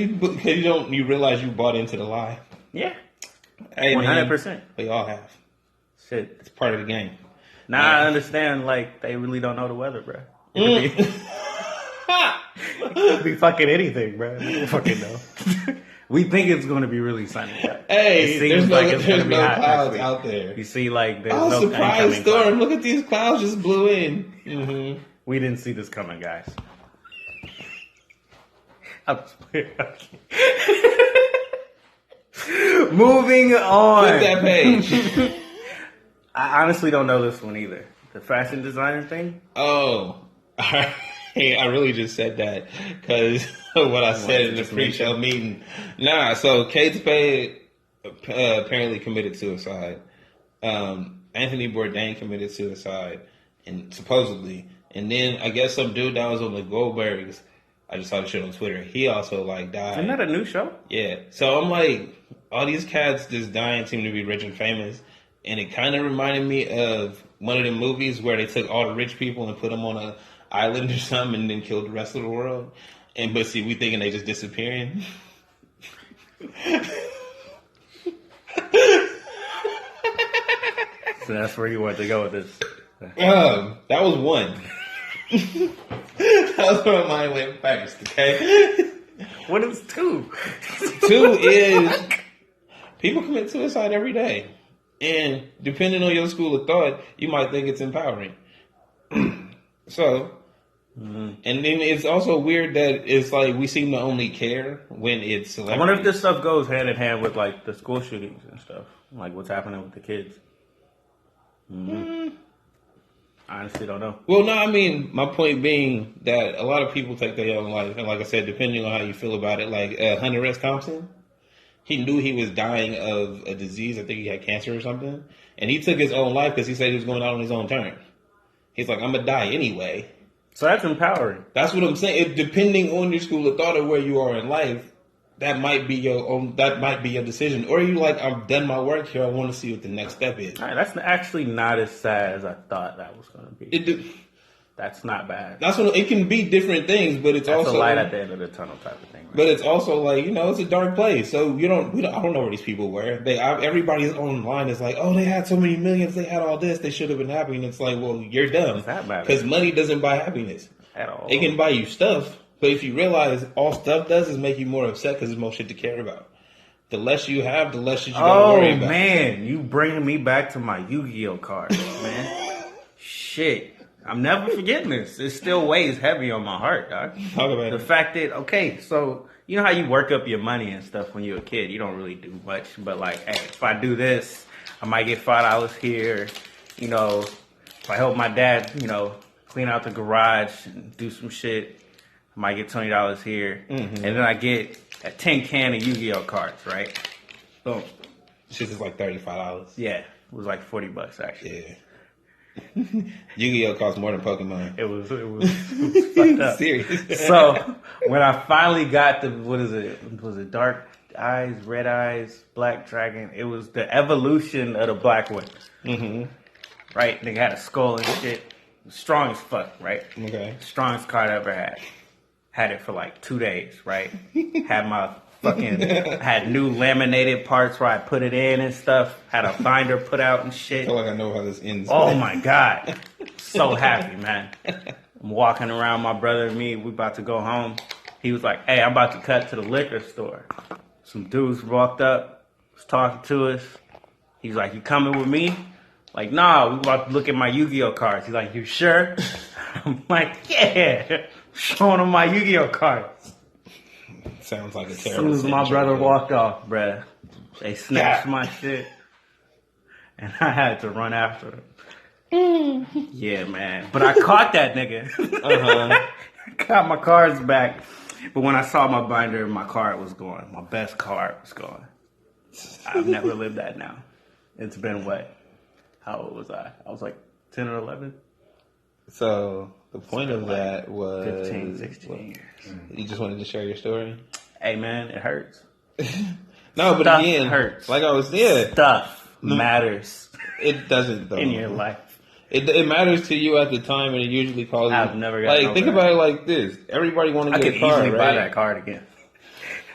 you realize you bought into the lie.
Yeah,
hey,
100%.
We all have.
Shit,
it's part of the game.
Now I understand. Like they really don't know the weather, bro. It could be fucking anything, bro. We don't fucking know. We think it's going to be really sunny.
Hey, there's no clouds out there.
You see, like, there's no
surprise storm. Clouds. Look at these clouds just blew in.
Mm-hmm. We didn't see this coming, guys. I'm just playing. Moving on.
Flip that page.
I honestly don't know this one either. The fashion designer thing?
Oh. Hey, I really just said that because what I said in the pre-show meeting. Nah, so Kate Spade apparently committed suicide. Anthony Bourdain committed suicide, and supposedly. And then I guess some dude that was on the Goldbergs, I just saw the shit on Twitter. He also like died.
Isn't that a new show?
Yeah. So I'm like, all these cats just dying seem to be rich and famous. And it kind of reminded me of one of the movies where they took all the rich people and put them on a island or something and then killed the rest of the world. But see, we thinking they just disappearing.
So that's where you want to go with this.
That was one. That was where my mind went first, okay?
What is two?
Two is people commit suicide every day. And depending on your school of thought, you might think it's empowering. So, and then it's also weird that it's like we seem to only care when it's celebrities.
I wonder if this stuff goes hand in hand with like the school shootings and stuff, like what's happening with the kids. I honestly don't know.
Well, no, I mean, my point being that a lot of people take their own life, and like I said, depending on how you feel about it, like Hunter S. Thompson, he knew he was dying of a disease. I think he had cancer or something, and he took his own life because he said he was going out on his own terms. He's like, I'm gonna die anyway.
So that's empowering.
That's what I'm saying. Depending on your school of thought or where you are in life, that might be your own. That might be your decision. Or you like, I've done my work here. I want to see what the next step is.
All right, that's actually not as sad as I thought that was going to be. That's not bad.
That's what it can be. Different things, but it's also
a light at the end of the tunnel type of thing. Right?
But it's also like, it's a dark place. So I don't know where these people were. Everybody's online is like, oh, they had so many millions, they had all this, they should have been happy. And it's like, well, you're dumb because money doesn't buy happiness
at all.
It can buy you stuff, but if you realize all stuff does is make you more upset because there's more shit to care about. The less you have, the less shit you gotta worry about. Oh
man, you bringing me back to my Yu-Gi-Oh cards, man. Shit. I'm never forgetting this. It still weighs heavy on my heart, dog.
Talk about
the fact that, so you know how you work up your money and stuff when you're a kid? You don't really do much, but like, hey, if I do this, I might get $5 here. If I help my dad, clean out the garage and do some shit, I might get $20 here. Mm-hmm. And then I get a tin can of Yu-Gi-Oh cards, right? Boom.
Shit is like $35.
Yeah, it was like $40 actually.
Yeah. Yu-Gi-Oh costs more than Pokemon.
It was fucked up.
Serious.
So when I finally got was it Dark Eyes, Red Eyes, Black Dragon? It was the evolution of the Black one. Mm-hmm. Right? They had a skull and shit. Strong as fuck, right?
Okay.
Strongest card I ever had. Had it for like 2 days, right? Had my had new laminated parts where I put it in and stuff. Had a binder put out and shit.
I feel like I know how this ends.
Oh my God. So happy, man. I'm walking around, my brother and me, we about to go home. He was like, hey, I'm about to cut to the liquor store. Some dudes walked up, was talking to us. He's like, you coming with me? Like, nah, we about to look at my Yu-Gi-Oh cards. He's like, you sure? I'm like, yeah. Showing him my Yu-Gi-Oh cards.
Sounds like a terrible.
As soon as my brother walked off, bruh, they snatched my shit, and I had to run after them. Yeah, man. But I caught that nigga. Got my cards back. But when I saw my binder, my card was gone. My best card was gone. I've never lived that now. It's been what? How old was I? I was like 10 or 11.
So the point of that was
15, 16 years.
You just wanted to share your story.
Hey man, it hurts.
No, but
Stuff
again,
hurts.
like I was
Stuff matters
It doesn't though.
in your life.
It matters to you at the time, and it usually causes.
I've never gotten
like
over
think
that.
about it like this: everybody want to
I
get
could
a car,
easily
right?
buy that card again.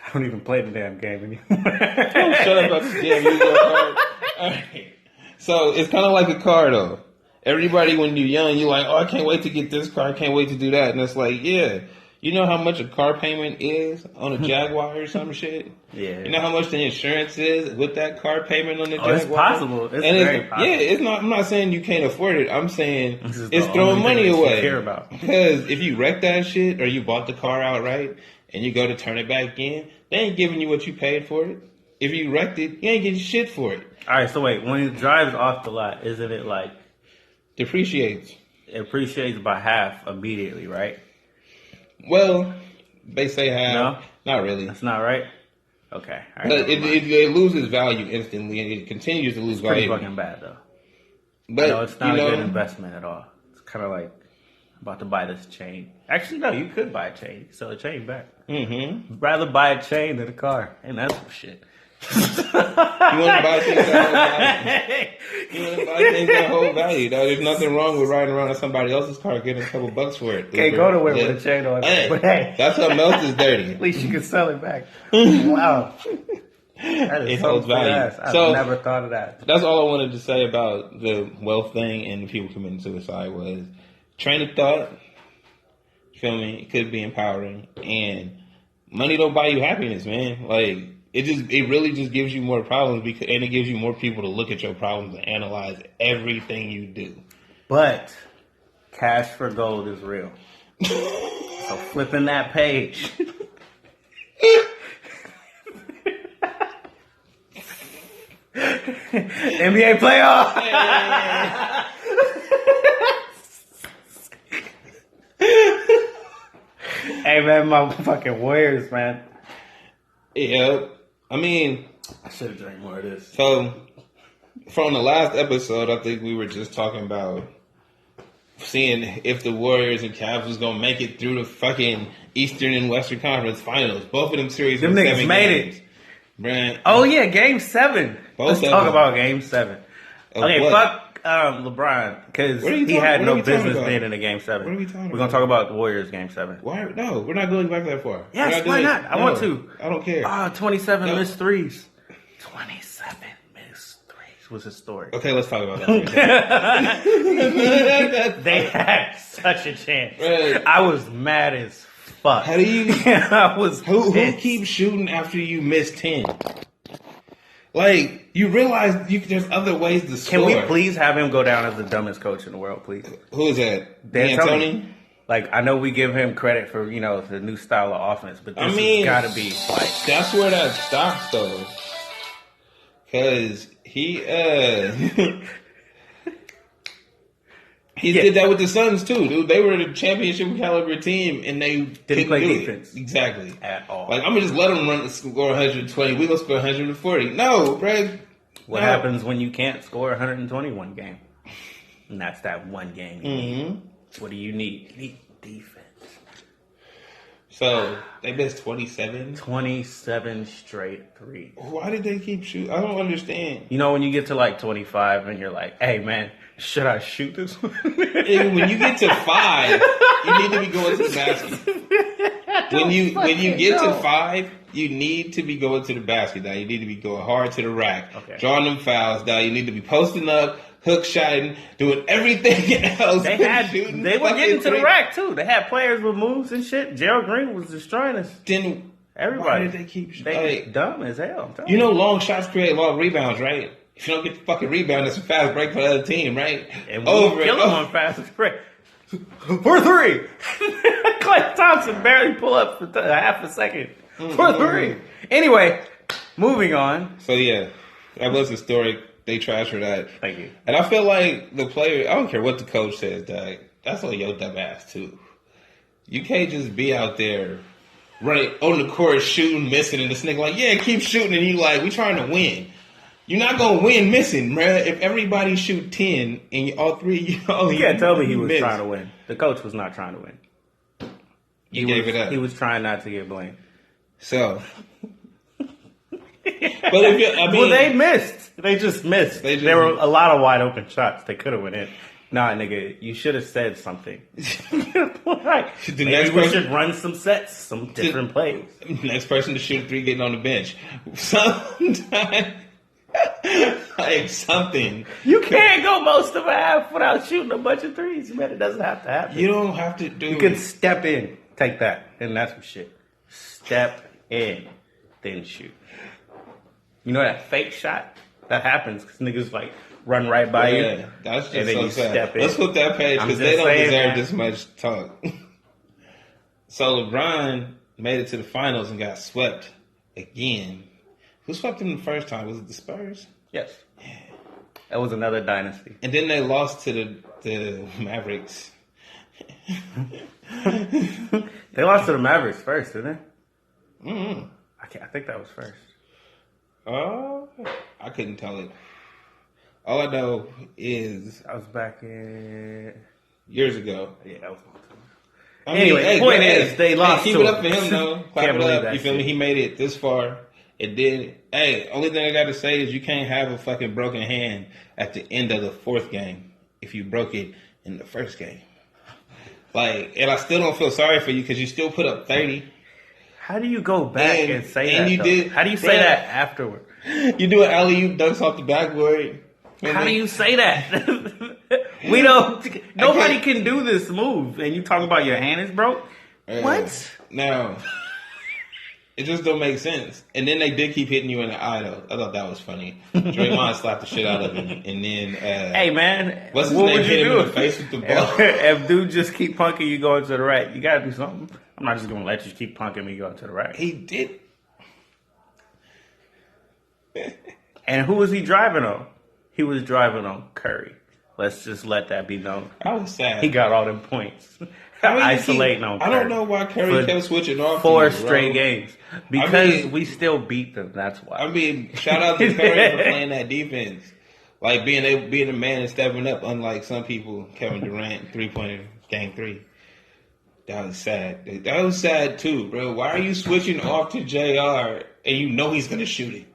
I don't even play the damn game anymore.
Don't shut up about this damn Yu-Gi-Oh card. All right. So it's kind of like a car, though. Everybody, when you're young, you're like, "Oh, I can't wait to get this car. I can't wait to do that." And it's like, yeah, you know how much a car payment is on a Jaguar or some shit.
Yeah.
You know how much the insurance is with that car payment on the Jaguar.
It's possible. It's
and
very possible.
Yeah, it's not. I'm not saying you can't afford it. I'm saying
This is
it's
the
throwing
only
money
thing that you
away.
care about.
Because if you wreck that shit or you bought the car outright and you go to turn it back in, they ain't giving you what you paid for it. If you wrecked it, you ain't getting shit for it.
All right, so wait, when it drives off the lot, isn't it like
Depreciates.
it appreciates by half immediately, right?
Well, they say half.
No?
Not really.
That's not right. Okay, all right.
But
never mind.
it loses value instantly, and it continues to lose
Pretty
value.
fucking bad though.
But
No, it's not
you
a
know,
good investment at all. It's kind of like about to buy this chain. Actually, no, you could buy a chain. You can sell a chain back.
Mm-hmm.
Rather buy a chain than a car, and that's some shit.
You want to buy things that hold value. You want to buy things that hold value. Now, there's nothing wrong with riding around in somebody else's car getting a couple bucks for it.
Can't go nowhere with a chain on.
Hey,
But hey,
that's something else is dirty.
at least you can sell it back. Wow. That is
It
so
holds value.
fast. I've
So-
never thought of that.
That's all I wanted to say about the wealth thing and people committing suicide was train of thought. Feel me? It could be empowering, and money don't buy you happiness, man. Like it really just gives you more problems and it gives you more people to look at your problems and analyze everything you do.
But cash for gold is real. So flipping that page. NBA playoff. Hey man, my fucking Warriors, man.
Yeah, I mean,
I should have drank more of this.
so from the last episode, I think we were just talking about seeing if the Warriors and Cavs was gonna make it through the fucking Eastern and Western Conference Finals. Both of them series,
Them
were
niggas
7
made
games.
it.
Bruh,
Oh yeah, Game 7.
Both
Let's
of
talk
them.
about Game 7.
Of
Okay,
what?
fuck LeBron because
What are you
he
talking-
had
what are
no
we talking
business
about?
being in a Game 7.
What are we talking
We're gonna
about?
talk about the Warriors Game 7.
Why? No, we're not going back that far.
Yes,
We're not
why
doing-
not? I want to.
I don't care.
27
No.
missed threes. 27 missed threes was his story.
Okay, let's talk about that.
They had such a chance.
Right.
I was mad as fuck.
How do you?
I was
Who
pissed.
keeps shooting after you miss 10? Like you realize there's other ways to score.
Can we please have him go down as the dumbest coach in the world, please?
Who is that?
Dan
D'Antoni?
Like, I know we give him credit for, the new style of offense, but this
I mean,
has got to be like,
That's where that stops though, because he he
Yeah.
did that with the Suns too, dude. They were the championship caliber team, and they didn't
play
do
defense.
it. Exactly.
at all.
Like I'm gonna just let them run score 120. We gonna score 140. No, Brad.
What
no.
happens when you can't score 121 game? And that's that one game. You need.
Mhm.
What do you need? You need defense.
So they missed 27.
27 straight threes.
Why did they keep shooting? I don't understand.
You know, when you get to like 25 and you're like, hey man, should I shoot this one?
And when you get to 5, you need to be going to the basket. When you get to 5, you need to be going to the basket. Now you need to be going hard to the rack,
Okay.
drawing them fouls. Now you need to be posting up, hook shotting, doing everything else.
They were getting to the rack too. They had players with moves and shit. Gerald Green was destroying us.
Then
Everybody.
why did they keep?
They
Like,
dumb as hell. I'm telling
you know, long shots create long rebounds, right? If you don't get the fucking rebound, it's a fast break for the other team, right?
And we kill them on fastest break. For 3. Klay Thompson barely pull up for half a second. For 3. Anyway, moving on.
So yeah, that was the story. They trashed for that.
Thank you.
And I feel like the player, I don't care what the coach says, Doug, that's on your dumb ass too. You can't just be out there right on the court shooting, missing, and this nigga like, yeah, keep shooting, and you like, we trying to win. You're not gonna win missing, bruh. If everybody shoot 10 and all three, you only
You can't tell me he was
miss.
trying to win. The coach was not trying to win.
You gave it up.
He was trying not to get blamed.
So, but if you, I mean,
Well, they missed. They just missed. There were a lot of wide open shots. They could have went in. Nah, nigga, you should have said something. Right. Maybe we should run some sets, some different plays.
Next person to shoot 3 getting on the bench. Sometimes, like something.
You can't go most of a half without shooting a bunch of threes, man. It doesn't have to happen.
You don't have to do.
You can step in, take that, and that's some shit. Step in, then shoot. You know that fake shot? That happens because niggas like run right by you.
That's just
and then
so
you
sad.
step in.
Let's flip that page because they don't
saying,
deserve
man.
this much talk. So LeBron made it to the finals and got swept again. Who swept him the first time? Was it the Spurs?
Yes. That was another dynasty.
And then they lost to the Mavericks.
They lost to the Mavericks first, didn't they?
Mm-hmm.
I think that was first.
I couldn't tell it. All I know is
I was back in
years ago.
Yeah, that was a long time.
Anyway,
the point is they lost.
Keep
to
it up for him though. Clap
Can't
it
believe
up.
that
You feel me?
shit.
He made it this far. It did. Hey, only thing I got to say is you can't have a fucking broken hand at the end of the 4th game if you broke it in the 1st game. Like, and I still don't feel sorry for you because you still put up 30.
How do you go back and say
and
that?
You
though?
did,
How do you say
bruh,
that afterward?
You do an alley-oop dunks off the backboard.
How do you say that? We don't. Nobody can do this move, and you talking about your hand is broke? What?
No. It just don't make sense. And then they did keep hitting you in the eye, though. I thought that was funny. Draymond slapped the shit out of him, and then
hey man,
what's his
what
name
would
hit
you
him
do
in the face with the ball.
if dude just keep punking you going to the right? You gotta do something. I'm not just gonna let you keep punking me going to the right.
He did.
And who was he driving on? He was driving on Curry. Let's just let that be known.
I was sad.
He got all them points. Isolating on Curry.
I don't know why Curry kept switching off.
4
to you,
straight
bro.
games. Because
I mean,
we still beat them. That's why.
I mean, shout out to Curry for playing that defense. Like being a man and stepping up, unlike some people, Kevin Durant, 3-pointer, game 3. That was sad. That was sad too, bro. Why are you switching off to JR and you know he's gonna shoot it?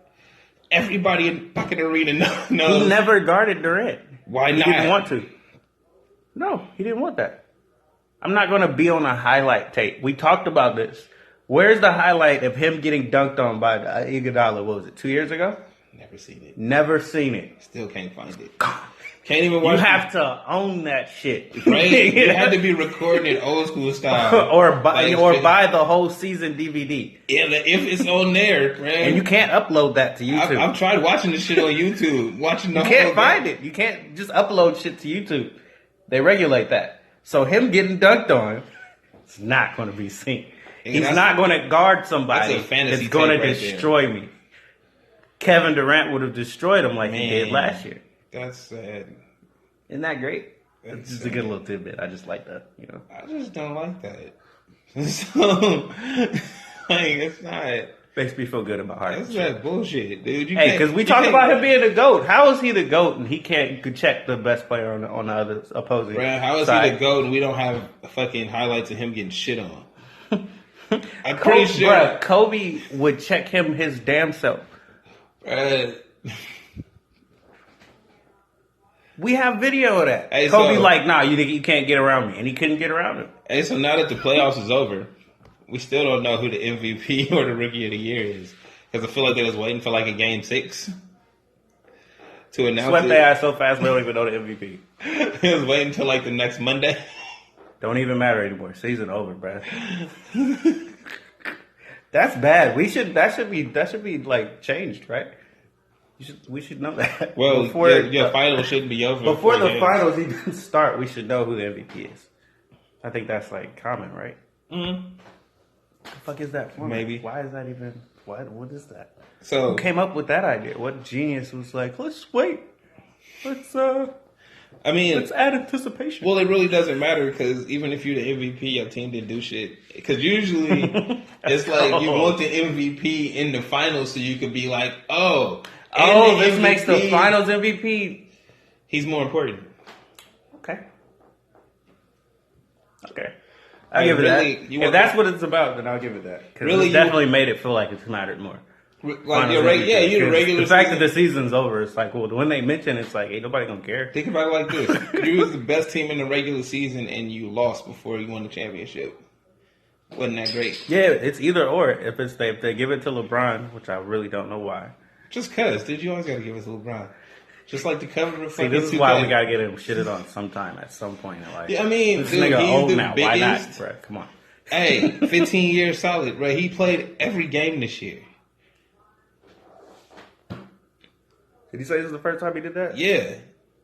Everybody in the fucking arena knows.
He never guarded Durant.
Why not?
He didn't want to. No, he didn't want that. I'm not going to be on a highlight tape. We talked about this. Where's the highlight of him getting dunked on by Iguodala? What was it, 2 years ago?
Never seen it.
Never seen it.
Still can't find it. Can't even watch
You have to own that shit.
Right? You had to be recording it old school style.
or buy the whole season DVD.
Yeah, if it's on there, man.
And you can't upload that to YouTube.
I've tried watching this shit on YouTube. Watching the
You can't find it. You can't just upload shit to YouTube. They regulate that. So him getting dunked on, it's not going to be seen. He's not going to guard somebody
that's a fantasy
that's going to
tape right
destroy me. Kevin Durant would have destroyed him like he did last year.
That's sad.
Isn't that great? It's just a good little tidbit. I just like that, you know.
I just don't like that. So, like, it's not.
Makes me feel good about Harden.
That's that bullshit, dude.
Hey, because we talk about him being the GOAT. How is he the GOAT and he can't check the best player on the other opposing
Bruh, how is
side?
he the GOAT and we don't have fucking highlights of him getting shit on? I'm pretty sure.
Bruh, Kobe would check him his damn self. We have video of that.
Hey,
Kobe
so-
like, nah, you can't get around me. And he couldn't get around him.
Hey, so now that the playoffs is over, we still don't know who the MVP or the Rookie of the Year is. Because I feel like they was waiting for like a Game 6 to announce
Swept
it.
their ass so fast we don't even know the MVP.
He was waiting until like the next Monday.
Don't even matter anymore. Season over, bruh. That's bad. That should be like changed, right? We should know that.
Well,
before
your final shouldn't be over.
Before the
games.
finals even start, we should know who the MVP is. I think that's like common, right?
Mm-hmm.
The fuck is that for?
Maybe.
Why is that even? What is that?
So
Who came up with that idea? What genius was like, let's wait. Let's add anticipation.
Well, it really doesn't matter because even if you're the MVP, your team didn't do shit. Because usually it's like you want the MVP in the finals so you could be like, oh,
Oh,
and the
this makes the
MVP.
Finals MVP.
He's more important.
Okay. I'll give it
really,
that.
you
If
want
that's
the-
what it's about, then I'll give it that. Because
Really,
it definitely made it feel like it's mattered more.
Like
Finals
you're
MVP.
you're the
'Cause
regular.
the fact that
season.
the season's over, it's like, well, when they mention it's like, ain't nobody gonna care.
Think about it like this: you was the best team in the regular season, and you lost before you won the championship. Wasn't that great?
Yeah, it's either or. If they give it to LeBron, which I really don't know why.
Just cause, dude, you always got to give us a LeBron. Just like the cover of
See,
fucking
this is
2K.
why we gotta get him shitted on sometime at some point in life.
Yeah, I mean,
this
dude,
nigga
he's
old
the
now. Why not,
biggest-
bro? Come on.
Hey, 15 years solid, bro. He played every game this year.
Did he say this is the first time he did that?
Yeah,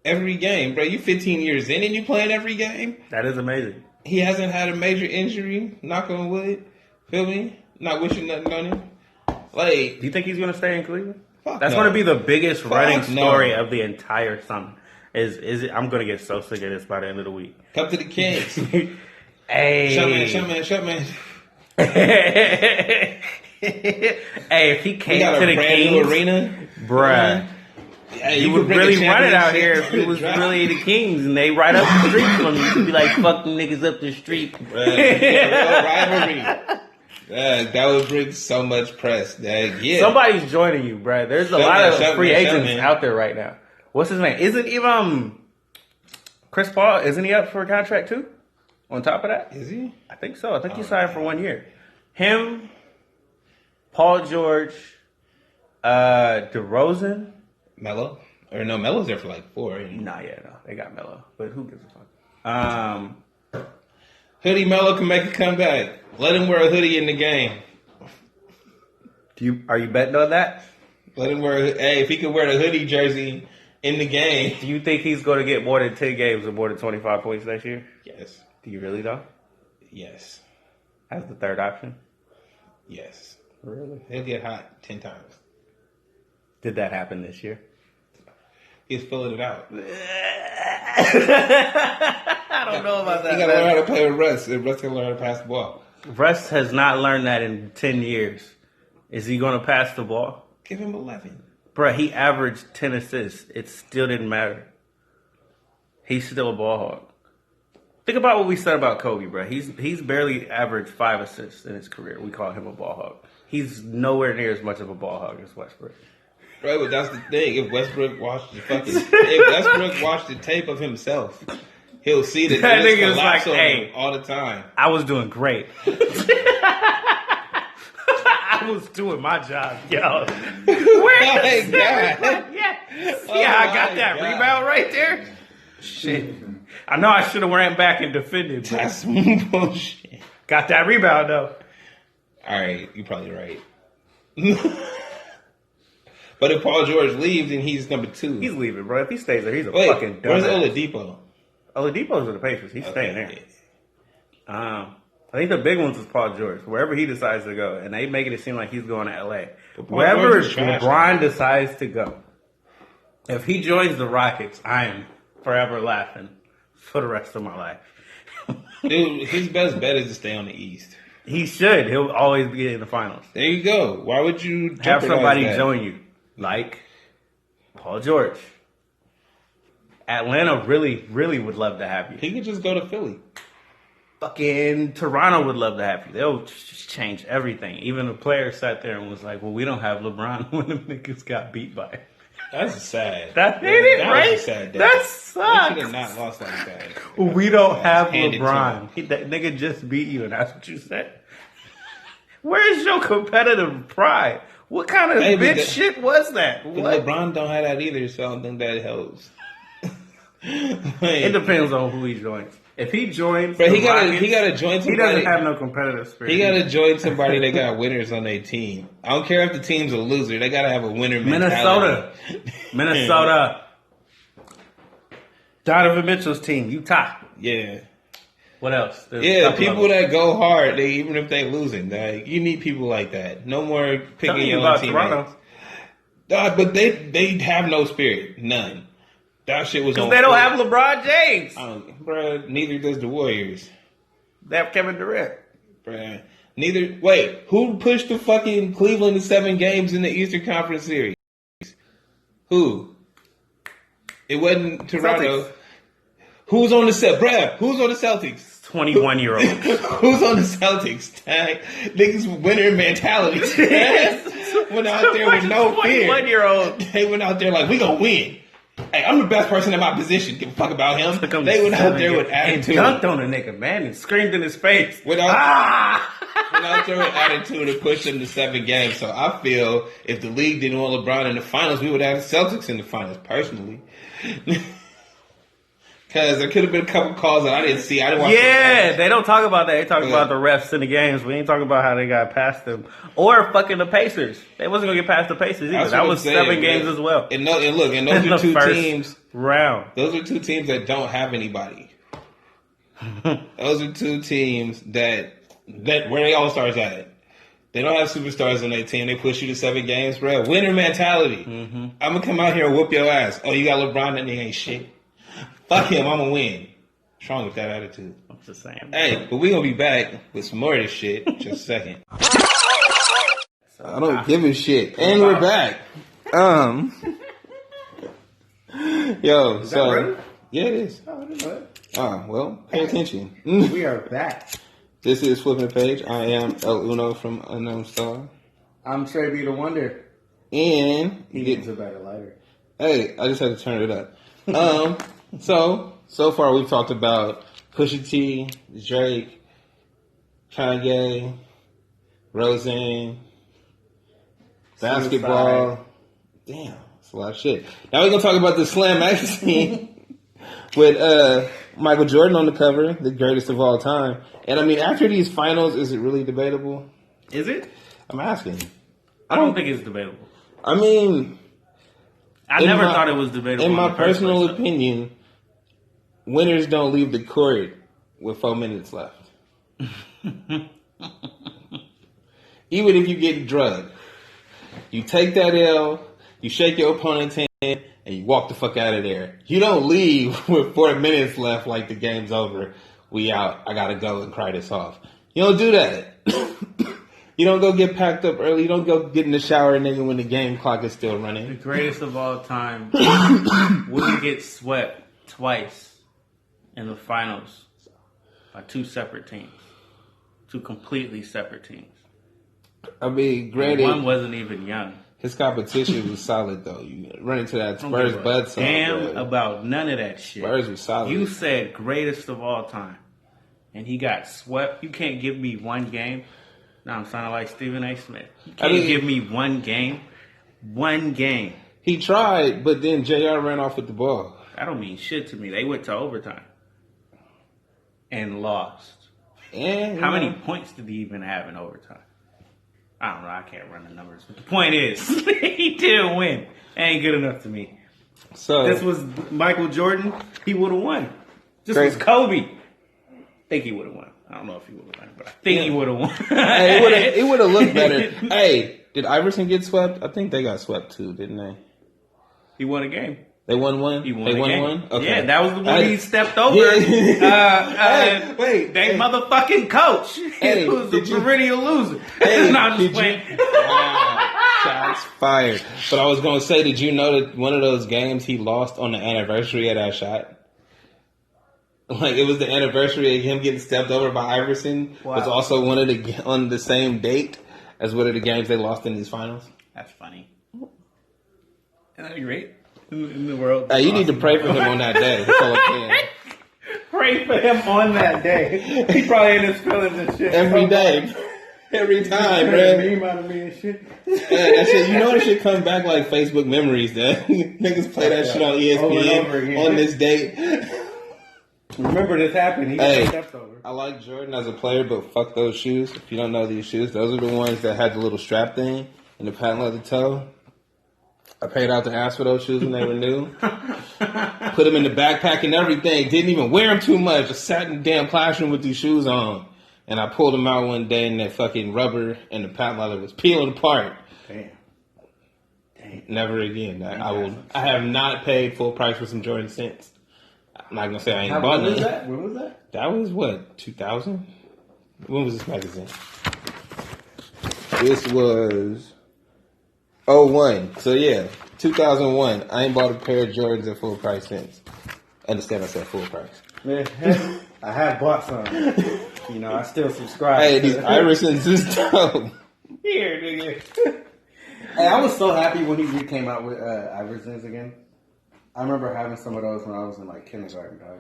every game, bro. You 15 years in and you playing every game.
That is amazing.
He hasn't had a major injury. Knock on wood. Feel me? Not wishing nothing on him. Like,
Do you think he's gonna stay in Cleveland?
Fuck
That's
no.
gonna be the biggest running
no.
story of the entire summer. Is it? I'm gonna get so sick of this by the end of the week.
come to the Kings.
Hey,
Shut man.
hey, if he
We
came
got
to
a
the
brand
Kings,
new arena.
bruh.
Hey,
You
could
would
bring a
really run it out here
championship
if it was
draft.
really the Kings and they right up the street from you. You'd be like, fuck them niggas up the street.
Bruh, rivalry. That would bring so much press. Yeah.
Somebody's joining you, bruh. There's a
Shut
lot
man,
of
shut
free
man, shut
agents
man.
out there right now. What's his name? Isn't even Chris Paul? Isn't he up for a contract too? On top of that,
Is he?
I think so. I think he signed for 1 year. Him, Paul George, DeRozan.
Melo? Or no, Melo's there for like 4.
Nah, yeah, no, they got Melo, but who gives a fuck?
Hoodie Melo can make a comeback. Let him wear a hoodie in the game.
Are you betting on that?
Let him wear. Hey, if he could wear the hoodie jersey in the game.
Do you think he's going to get more than 10 games or more than 25 points next year?
Yes.
Do you really though?
Yes.
As the third option?
Yes.
Really?
He'll get hot 10 times.
Did that happen this year?
He's filling it out.
I don't know about that.
He got to learn how to play with Russ. And Russ can learn how to pass the ball.
Russ has not learned that in 10 years. Is he going to pass the ball?
Give him 11.
Bruh, he averaged 10 assists. It still didn't matter. He's still a ball hog. Think about what we said about Kobe, bruh. He's barely averaged 5 assists in his career. We call him a ball hog. He's nowhere near as much of a ball hog as Westbrook.
Right, but that's the thing. If Westbrook watched the tape of himself, he'll see that
That
niggas
nigga was
collapse
like,
on
hey.
him all the time.
I was doing great. I was doing my job, yo. Where
My God.
Yeah.
Oh
See how I
my
got that
God.
rebound right there? Shit. I know I should have ran back and defended, but
That's some bullshit.
got that rebound though.
All right, you're probably right. But if Paul George leaves, then he's number 2.
He's leaving, bro. If he stays there, he's a
Wait,
fucking
where's
dumbass.
Oladipo?
Oladipo's with the Pacers. He's staying there.
Okay.
I think the big ones is Paul George. Wherever he decides to go, and they making it seem like he's going to LA.
But Paul
Wherever
George is trash,
LeBron decides to go, if he joins the Rockets, I am forever laughing for the rest of my life.
Dude, his best bet is to stay on the East.
He should. He'll always be in the finals.
There you go. Why would you
Have
jeopardize
somebody
that?
join you, like Paul George. Atlanta really, really would love to have you.
He could just go to Philly.
Fucking Toronto would love to have you. They'll just change everything. Even the player sat there and was like, well, we don't have LeBron when the niggas got beat by him.
That's sad.
That ain't it,
that
right?
was a sad day.
That
They
sucks.
should have not lost like that.
We don't have
Hand it to
LeBron. That nigga just beat you, and that's what you said. Where's your competitive pride? What kind of
Hey, but
bitch
the-
shit was that?
But
What?
LeBron don't have that either, so I don't think that helps.
It depends on who he joins. If he joins,
But
the
he gotta
Rockets,
join
he
somebody.
doesn't have no competitive spirit.
He gotta join somebody that got winners on their team. I don't care if the team's a loser. They gotta have a winner mentality.
Minnesota. Donovan Mitchell's team, Utah.
Yeah.
What else? There's a
Yeah,
couple
people
of them.
that go hard, even if they losing, like, you need people like that. No more picking
Telling you
your own
about
teammates.
Toronto.
But they have no spirit, none. That shit was on.
Because they don't
full.
have LeBron James.
Bruh, neither does the Warriors.
They have Kevin Durant.
Bruh. Wait, who pushed the fucking Cleveland to 7 games in the Eastern Conference Series? Who? It wasn't Toronto.
Celtics.
Who's on the Celtics? Who's on the Celtics?
21-year-old.
Who's on the Celtics? Tag. Niggas winner mentality. Went out there with no fear.
21-year-old.
They went out there like, we gonna win. Hey, I'm the best person in my position. Give a fuck about him. They went out there with attitude.
Dunked on a nigga, man, and screamed in his face.
Went out there with attitude and pushed him to 7 games. So I feel if the league didn't want LeBron in the finals, we would have the Celtics in the finals, personally. Because there could have been a couple calls that I didn't see. I didn't watch.
Yeah, they don't talk about that. They talk about the refs in the games. We ain't talking about how they got past them. Or fucking the Pacers. They wasn't going to get past the Pacers either. That was 7 games as well.
And look, and those are two teams.
Round.
Those are 2 teams that don't have anybody. Those are 2 teams that where they all-stars at. They don't have superstars on their team. They push you to 7 games, bro. Winner mentality. Mm-hmm. I'm going to come out here and whoop your ass. Oh, you got LeBron and he ain't shit. Fuck him, I'm gonna win. Strong with that attitude.
I'm just saying.
Hey, but we gonna be back with some more of this shit in just a second. I don't give a shit. And we're back. Yo, so yeah, it is. Oh, well, pay attention.
We are back.
This is Flipping the Page. I am El Uno from Unknown Star.
I'm Trey B. the Wonder.
And
He gets a better lighter.
Hey, I just had to turn it up. So far we've talked about Pusha T, Drake, Kanye, Roseanne, basketball. Damn, that's a lot of shit. Now we're gonna talk about the Slam magazine with Michael Jordan on the cover, the greatest of all time. And I mean, after these finals, is it really debatable?
Is it?
I'm asking.
I don't think it's debatable.
I mean,
I never thought it was debatable.
In my personal opinion, winners don't leave the court with 4 minutes left. Even if you get drugged. You take that L, you shake your opponent's hand, and you walk the fuck out of there. You don't leave with 4 minutes left like the game's over. We out. I gotta go and cry this off. You don't do that. You don't go get packed up early. You don't go get in the shower and then when the game clock is still running.
The greatest of all time wouldn't get swept twice in the finals by 2 separate teams. 2 completely separate teams.
I mean, granted,
one wasn't even young.
His competition was solid, though. You run into that Spurs Bud song.
Damn about none of that shit.
Spurs was solid.
You said greatest of all time, and he got swept. You can't give me one game. Now I'm sounding like Stephen A. Smith. You can't give me one game. One game.
He tried, but then JR ran off with the ball.
That don't mean shit to me. They went to overtime and lost.
And
how many points did he even have in overtime? I don't know. I can't run the numbers. But the point is, he didn't win. Ain't good enough to me. So this was Michael Jordan. He would have won. This was Kobe. I think he would have won. I don't know if he would have won, but I think he would have won.
Hey, it would have looked better. Hey, did Iverson get swept? I think they got swept too, didn't they?
He won a game.
They won one?
He won
they
a
won
game.
One? Okay.
Yeah, that was the one he stepped over.
Yeah.
They motherfucking coach. He was a perennial loser. No, I'm just playing.
Shots fired. But I was going to say, did you know that one of those games he lost on the anniversary of that shot? Like, it was the anniversary of him getting stepped over by Iverson. Wow. Was also one of the on the same date as one of the games they lost in these finals.
That's funny. Isn't that great? In the world.
Hey, you need to pray for him on that day. That's all I'm saying.
Pray for him on that day. He probably in his feelings and shit.
Every day. Every time, man.
Meme out of me and shit.
Yeah, that shit, you know that shit comes back like Facebook memories, that niggas play that shit on ESPN on this date.
Remember this happened. He got stepped over.
I like Jordan as a player, but fuck those shoes. If you don't know these shoes, those are the ones that had the little strap thing and the patent leather toe. I paid out the ass for those shoes when they were new. Put them in the backpack and everything. Didn't even wear them too much. Just sat in the damn classroom with these shoes on. And I pulled them out one day and that fucking rubber and the patent leather was peeling apart.
Damn.
Never again. I have not paid full price for some Jordan since. I'm not going to say I ain't bought none.
When was that?
That was what, 2000? When was this magazine? This was 01. So yeah, 2001. I ain't bought a pair of Jordans at full price since. Understand I said full price.
Man, I have bought some. You know, I still subscribe.
Hey, these Iversons is dope.
Here, nigga. Hey, I was so happy when he came out with Iversons again. I remember having some of those when I was in like kindergarten, dog.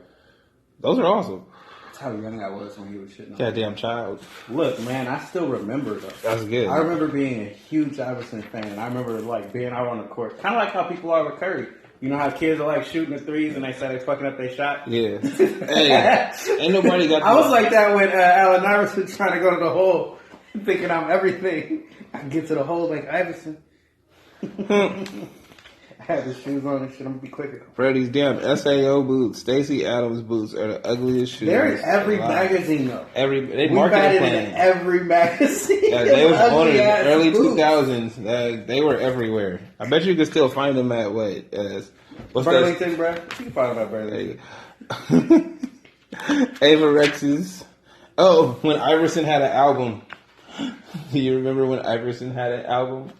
Those are awesome.
That's how young I was when he was shitting on.
Goddamn child.
Look, man, I still remember though.
That's good.
I remember being a huge Iverson fan, and I remember like being out on the court, kind of like how people are with Curry. You know how kids are like shooting the threes and they say they're fucking up their shot?
Yeah. Hey, ain't nobody got
I was like that when Allen Iverson trying to go to the hole, thinking I'm everything. I can get to the hole like Iverson. I had the shoes on and shit. I'm gonna be quicker.
Freddie's damn SAO boots, Stacey Adams boots are the ugliest shoes.
They're in every magazine though.
They
we
marketed
got it
plan.
in every magazine.
Yeah, they was on in the early
boots.
2000s. They were everywhere. I bet you could still find them at what's
Burlington, bro. You can find them at Burlington.
Ava Rex's. Oh, when Iverson had an album. Do you remember when Iverson had an album?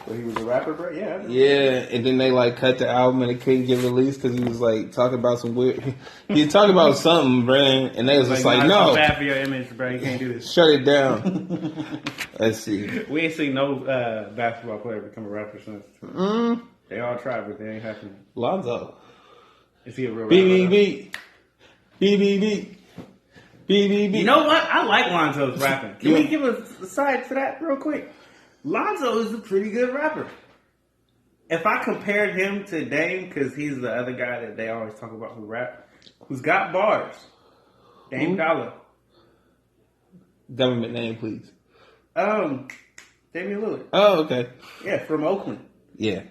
Well, he was a rapper, bro? Yeah.
Yeah, and then they like cut the album and it couldn't get released because he was like talking about some weird. He talking about something, bro, and they was just like,
no,
no,
bad for your image, bro. You can't do this.
Shut it down. Let's see.
We ain't seen no basketball player become a rapper since. They all tried, but they ain't happening.
Lonzo.
Is he a real rapper?
BBB. BBB. BBB.
You know what? I like Lonzo's rapping. Can we give a side to that real quick? Lonzo is a pretty good rapper. If I compared him to Dame, because he's the other guy that they always talk about who rap, who's got bars. Dame Dollar.
Government name, please.
Damian Lillard.
Oh, okay.
Yeah, from Oakland.
Yeah.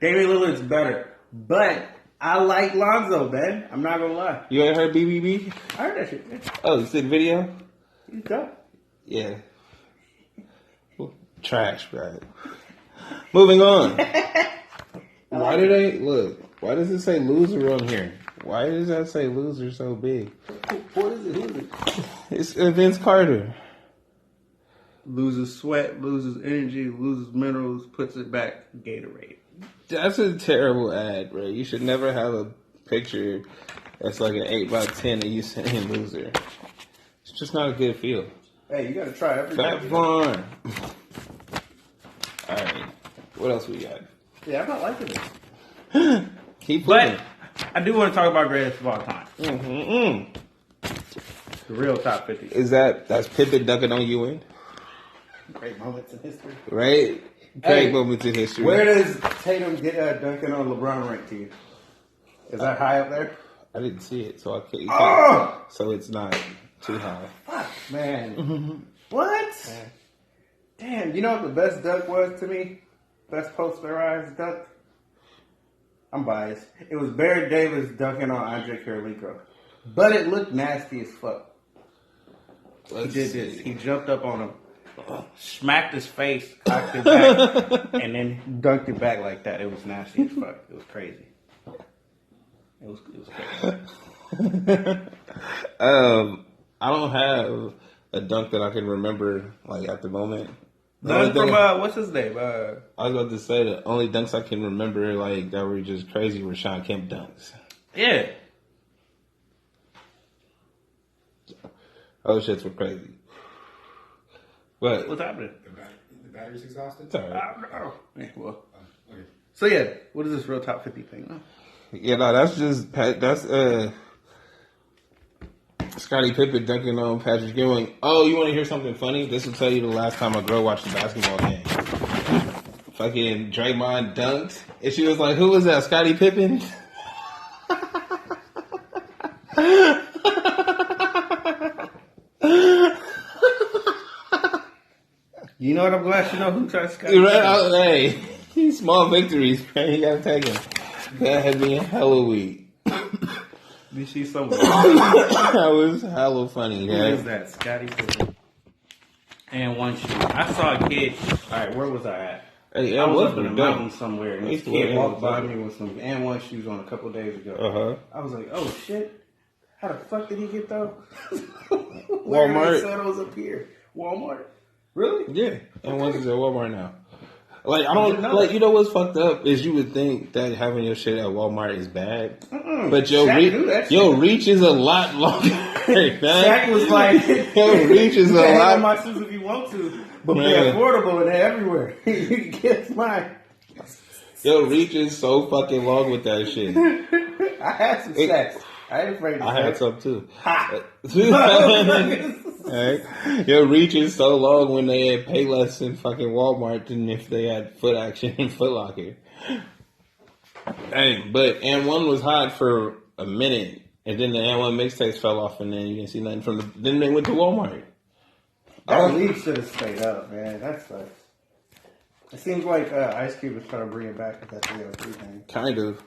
Damian Lillard's better. But I like Lonzo, man. I'm not going to lie.
You ever heard BBB?
I heard that shit. Yeah.
Oh, you see the video?
He's dope.
Yeah. Trash, bro. Moving on. Why do they look? Why does it say loser on here? Why does that say loser so big?
What is it? Who is it?
It's Vince Carter.
Loses sweat, loses energy, loses minerals, puts it back. Gatorade.
That's a terrible ad, bro. You should never have a picture that's like an 8x10 and you saying loser. It's just not a good feel.
Hey, you gotta try every
Fat Farm. Alright. What else we got?
Yeah, I'm not liking this.
Keep moving.
But I do want to talk about greatest of all time.
Mm-hmm.
The real top 50.
That's Pippen dunking on Ewing?
Great moments in history.
Right? Great moments in history.
Where does Tatum get dunking on LeBron rank to you? Is that high up there?
I didn't see it, so I can't.
Oh!
So it's not too high.
Fuck, man. What? Damn, you know what the best dunk was to me? Best posterized dunk? I'm biased. It was Barrett Davis dunking on Andre Karoleko. But it looked nasty as fuck. He did this. He jumped up on him, smacked his face, cocked it back, and then dunked it back like that. It was nasty as fuck. It was crazy. It was crazy.
I don't have a dunk that I can remember like at the moment.
None from what's his name?
I was about to say the only dunks I can remember like that were just crazy were Sean Kemp dunks.
Yeah.
Oh shits were crazy. What?
What's happening?
The battery's exhausted?
It's all right.
I don't know. Yeah, well.
Okay.
So yeah, what is this real top 50 thing?
Yeah, no, that's Scottie Pippen dunking on Patrick Ewing. Oh, you want to hear something funny? This will tell you the last time a girl watched a basketball game. Fucking Draymond dunked, and she was like, "Who was that? Scottie Pippen?"
You know what? I'm glad you know who tried Scottie.
Right? Hey, small victories, man. You gotta take them. That had been hella weak.
Did she somewhere?
That was hella funny.
Who is that? Scottie Pippen. And one shoe. I saw a kid. All right, where was I at?
Hey,
I was
was
up in the
dumb.
mountains somewhere, and
I
this
used to wear
kid walked
Air
by
Ones.
me with some and one shoes on a couple days ago.
Uh-huh.
I was like, oh shit. How the fuck did he get those?
Walmart.
They said it was up here. Walmart. Really?
Yeah, and one's is at Walmart now. Like I don't like. You know what's fucked up is you would think that having your shit at Walmart is bad, but your reach is a lot longer.
Shaq was like,
your reach is a lot.
On my shoes if you want to, but
they're
affordable and they're everywhere. You get mine.
Your reach is so fucking long with that shit.
I had some Shaqs. I ain't afraid.
I had some too. Right. Your reach is so long when they had pay less in fucking Walmart than if they had Foot Action and Foot Locker. Hey, but and one was hot for a minute, and then the and one mixtapes fell off, and then you didn't see nothing from the. Then they went to Walmart.
That league should have stayed up, man. That sucks. It seems like Ice Cube was trying to bring it back with that 303 thing.
Kind of.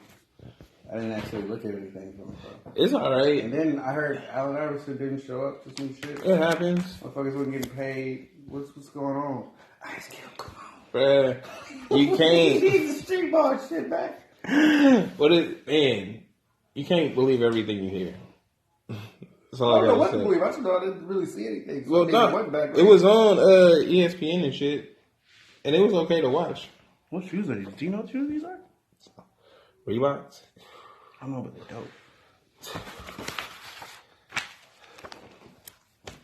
I didn't actually look at anything from it, though.
It's alright.
And then I heard Allen Iverson didn't show up to some shit.
It happens.
Motherfuckers wasn't getting paid. What's going on? Ice Cube, come on.
Bruh, you can't.
He needs the street ball shit back.
Man, you can't believe everything you hear. That's all
I don't know
gotta
what
say.
to believe. I just know I didn't really see anything.
Well, no, it was on ESPN and shit, and it was okay to watch.
What shoes are these? Do you know what shoes these are?
Reeboks?
I don't know, but they're dope.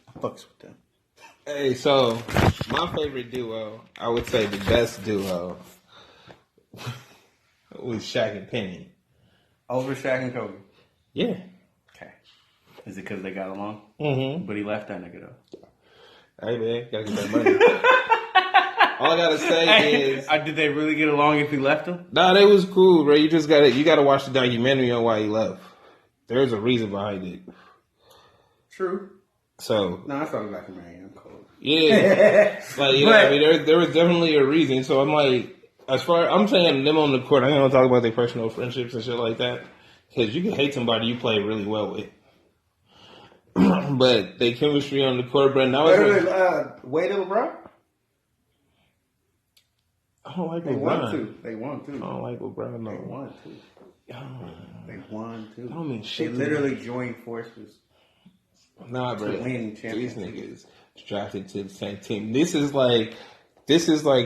I fucks with them.
Hey, so my favorite duo, I would say the best duo, was Shaq and Penny.
Over Shaq and Kobe.
Yeah.
Okay. Is it because they got along?
Mm-hmm.
But he left that nigga though.
Hey man, gotta get that money. All I gotta say is,
did they really get along if he left him?
nah, they was cool, bro. You gotta watch the documentary on why he left. There's a reason behind it.
True.
So
No, I saw the documentary. I'm cold.
yeah, like you know, I mean, there was definitely a reason. So I'm like, I'm saying them on the court, I ain't gonna talk about their personal friendships and shit like that, because you can hate somebody you play really well with, but they chemistry on the court, bro. Now
Wade and LeBron?
I don't like
They
LeBron.
won two. They won two.
I don't like LeBron. No.
They won two. They won two.
I don't mean shit.
They literally joined forces.
Nah, bro.
To win
These
championships.
niggas drafted to the same team. This is like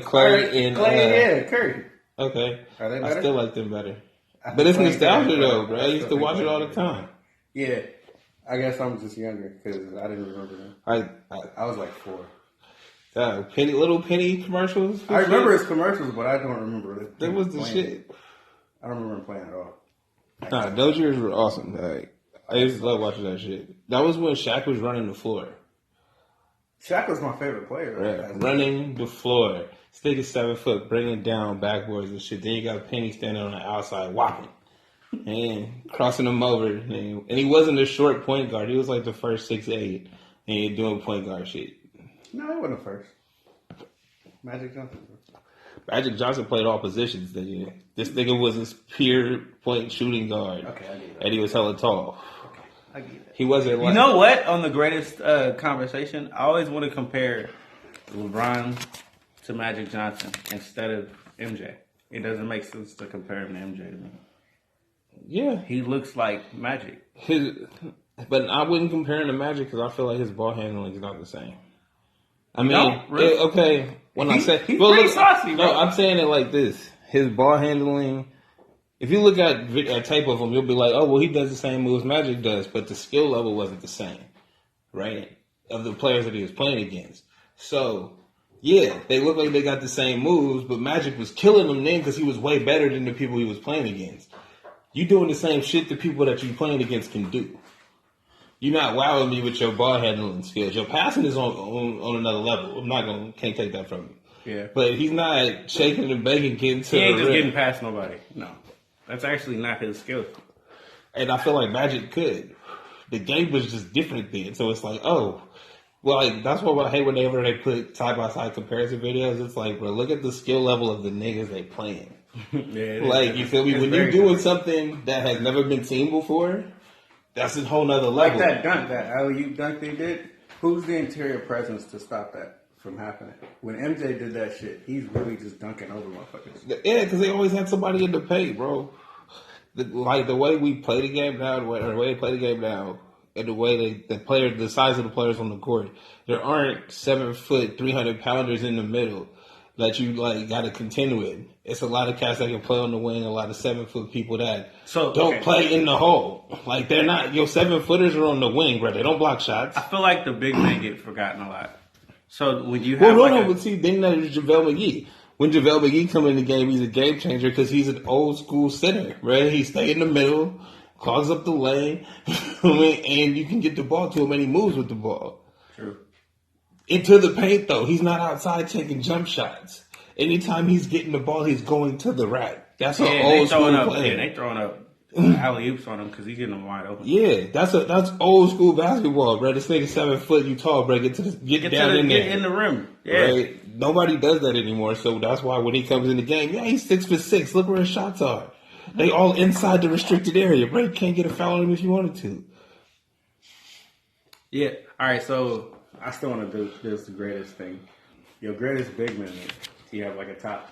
Clay and
Curry.
Okay,
Are they
I
better?
still like them better. But it's nostalgia though, bro. I used to watch it all the time.
Yeah. I guess I'm just younger because I didn't remember them. I was like 4.
Little penny commercials.
I remember his commercials, but I don't remember it.
That was the shit.
I don't remember him playing at all.
Nah, those years were awesome. Like, I used to love watching that shit. That was when Shaq was running the floor.
Shaq was my favorite player.
Right? Running the floor. Stick is 7 foot, bringing down backboards and shit. Then you got Penny standing on the outside, whopping. And crossing him over. And he wasn't a short point guard. He was like the first 6'8". And he doing point guard shit.
No, he wasn't first. Magic Johnson.
Magic Johnson played all positions that year. This nigga was a pure point shooting guard.
Okay, I get that.
And he was hella tall.
Okay, I get that.
He wasn't like...
You know what? On the greatest conversation, I always want to compare LeBron to Magic Johnson instead of MJ. It doesn't make sense to compare him to MJ to me.
Yeah.
He looks like Magic.
But I wouldn't compare him to Magic because I feel like his ball handling is not the same. I mean,
No, really?
okay. When I say,
he's pretty saucy, bro.
No, I'm saying it like this: his ball handling. If you look at a tape of him, you'll be like, "Oh, well, he does the same moves Magic does," but the skill level wasn't the same, right? Of the players that he was playing against. So, yeah, they look like they got the same moves, but Magic was killing them then because he was way better than the people he was playing against. You doing the same shit the people that you're playing against can do. You're not wowing me with your ball handling skills. Your passing is on another level. Can't take that from you.
Yeah.
But he's not shaking and baking, getting to
He ain't
the
just
rim.
getting past nobody. No. That's actually not his skill.
And I feel like Magic could. The game was just different then. So it's like, oh, well, like, that's what I hate whenever they put side-by-side comparison videos. It's like, bro, look at the skill level of the niggas they playing.
Yeah,
Like, you feel me? When you're doing something that has never been seen before, that's a whole nother level.
Like that dunk, that alley-oop dunk they did. Who's the interior presence to stop that from happening? When MJ did that shit, he's really just dunking over motherfuckers.
Yeah, because they always had somebody in the paint, bro. The way we play the game now, the way they play the game now, and the way the size of the players on the court, there aren't 7 foot 300 pounders in the middle. that you like got to contend with. It's a lot of cats that can play on the wing, a lot of 7-foot people that don't play in the hole. Like they're not your 7-footers are on the wing, bro. They don't block shots.
I feel like the big men get forgotten a lot. So when you have
but see, then there's JaVale McGee. When JaVale McGee come in the game, he's a game changer because he's an old school center, right? He stay in the middle, clogs up the lane, and you can get the ball to him, and he moves with the ball.
True.
Into the paint, though. He's not outside taking jump shots. Anytime he's getting the ball, he's going to the rack. That's an old school play.
Yeah, they throwing up alley-oops on him because he's getting them wide open.
Yeah, that's old school basketball, bro. This nigga 7 foot, you tall, bro. Get down in there.
Get in the rim. Yeah.
Right? Nobody does that anymore, so that's why when he comes in the game, he's 6'6". Look where his shots are. They all inside the restricted area, bro. You can't get a foul on him if you wanted to.
Yeah. All right, so I still want to do this the greatest thing. Your greatest big man. Do you have like a top?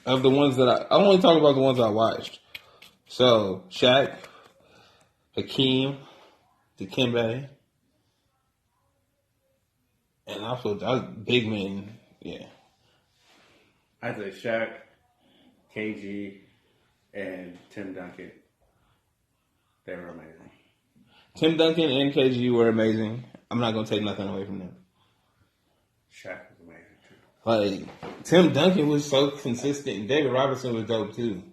Of the ones that I only talk about the ones I watched. So Shaq, Hakeem, Dikembe, and also I was big men. Yeah,
I'd say Shaq, KG, and Tim Duncan. They were amazing.
Tim Duncan and KG were amazing. I'm not gonna take nothing away from them.
Shaq was amazing too.
Like Tim Duncan was so consistent, and David Robinson was dope too.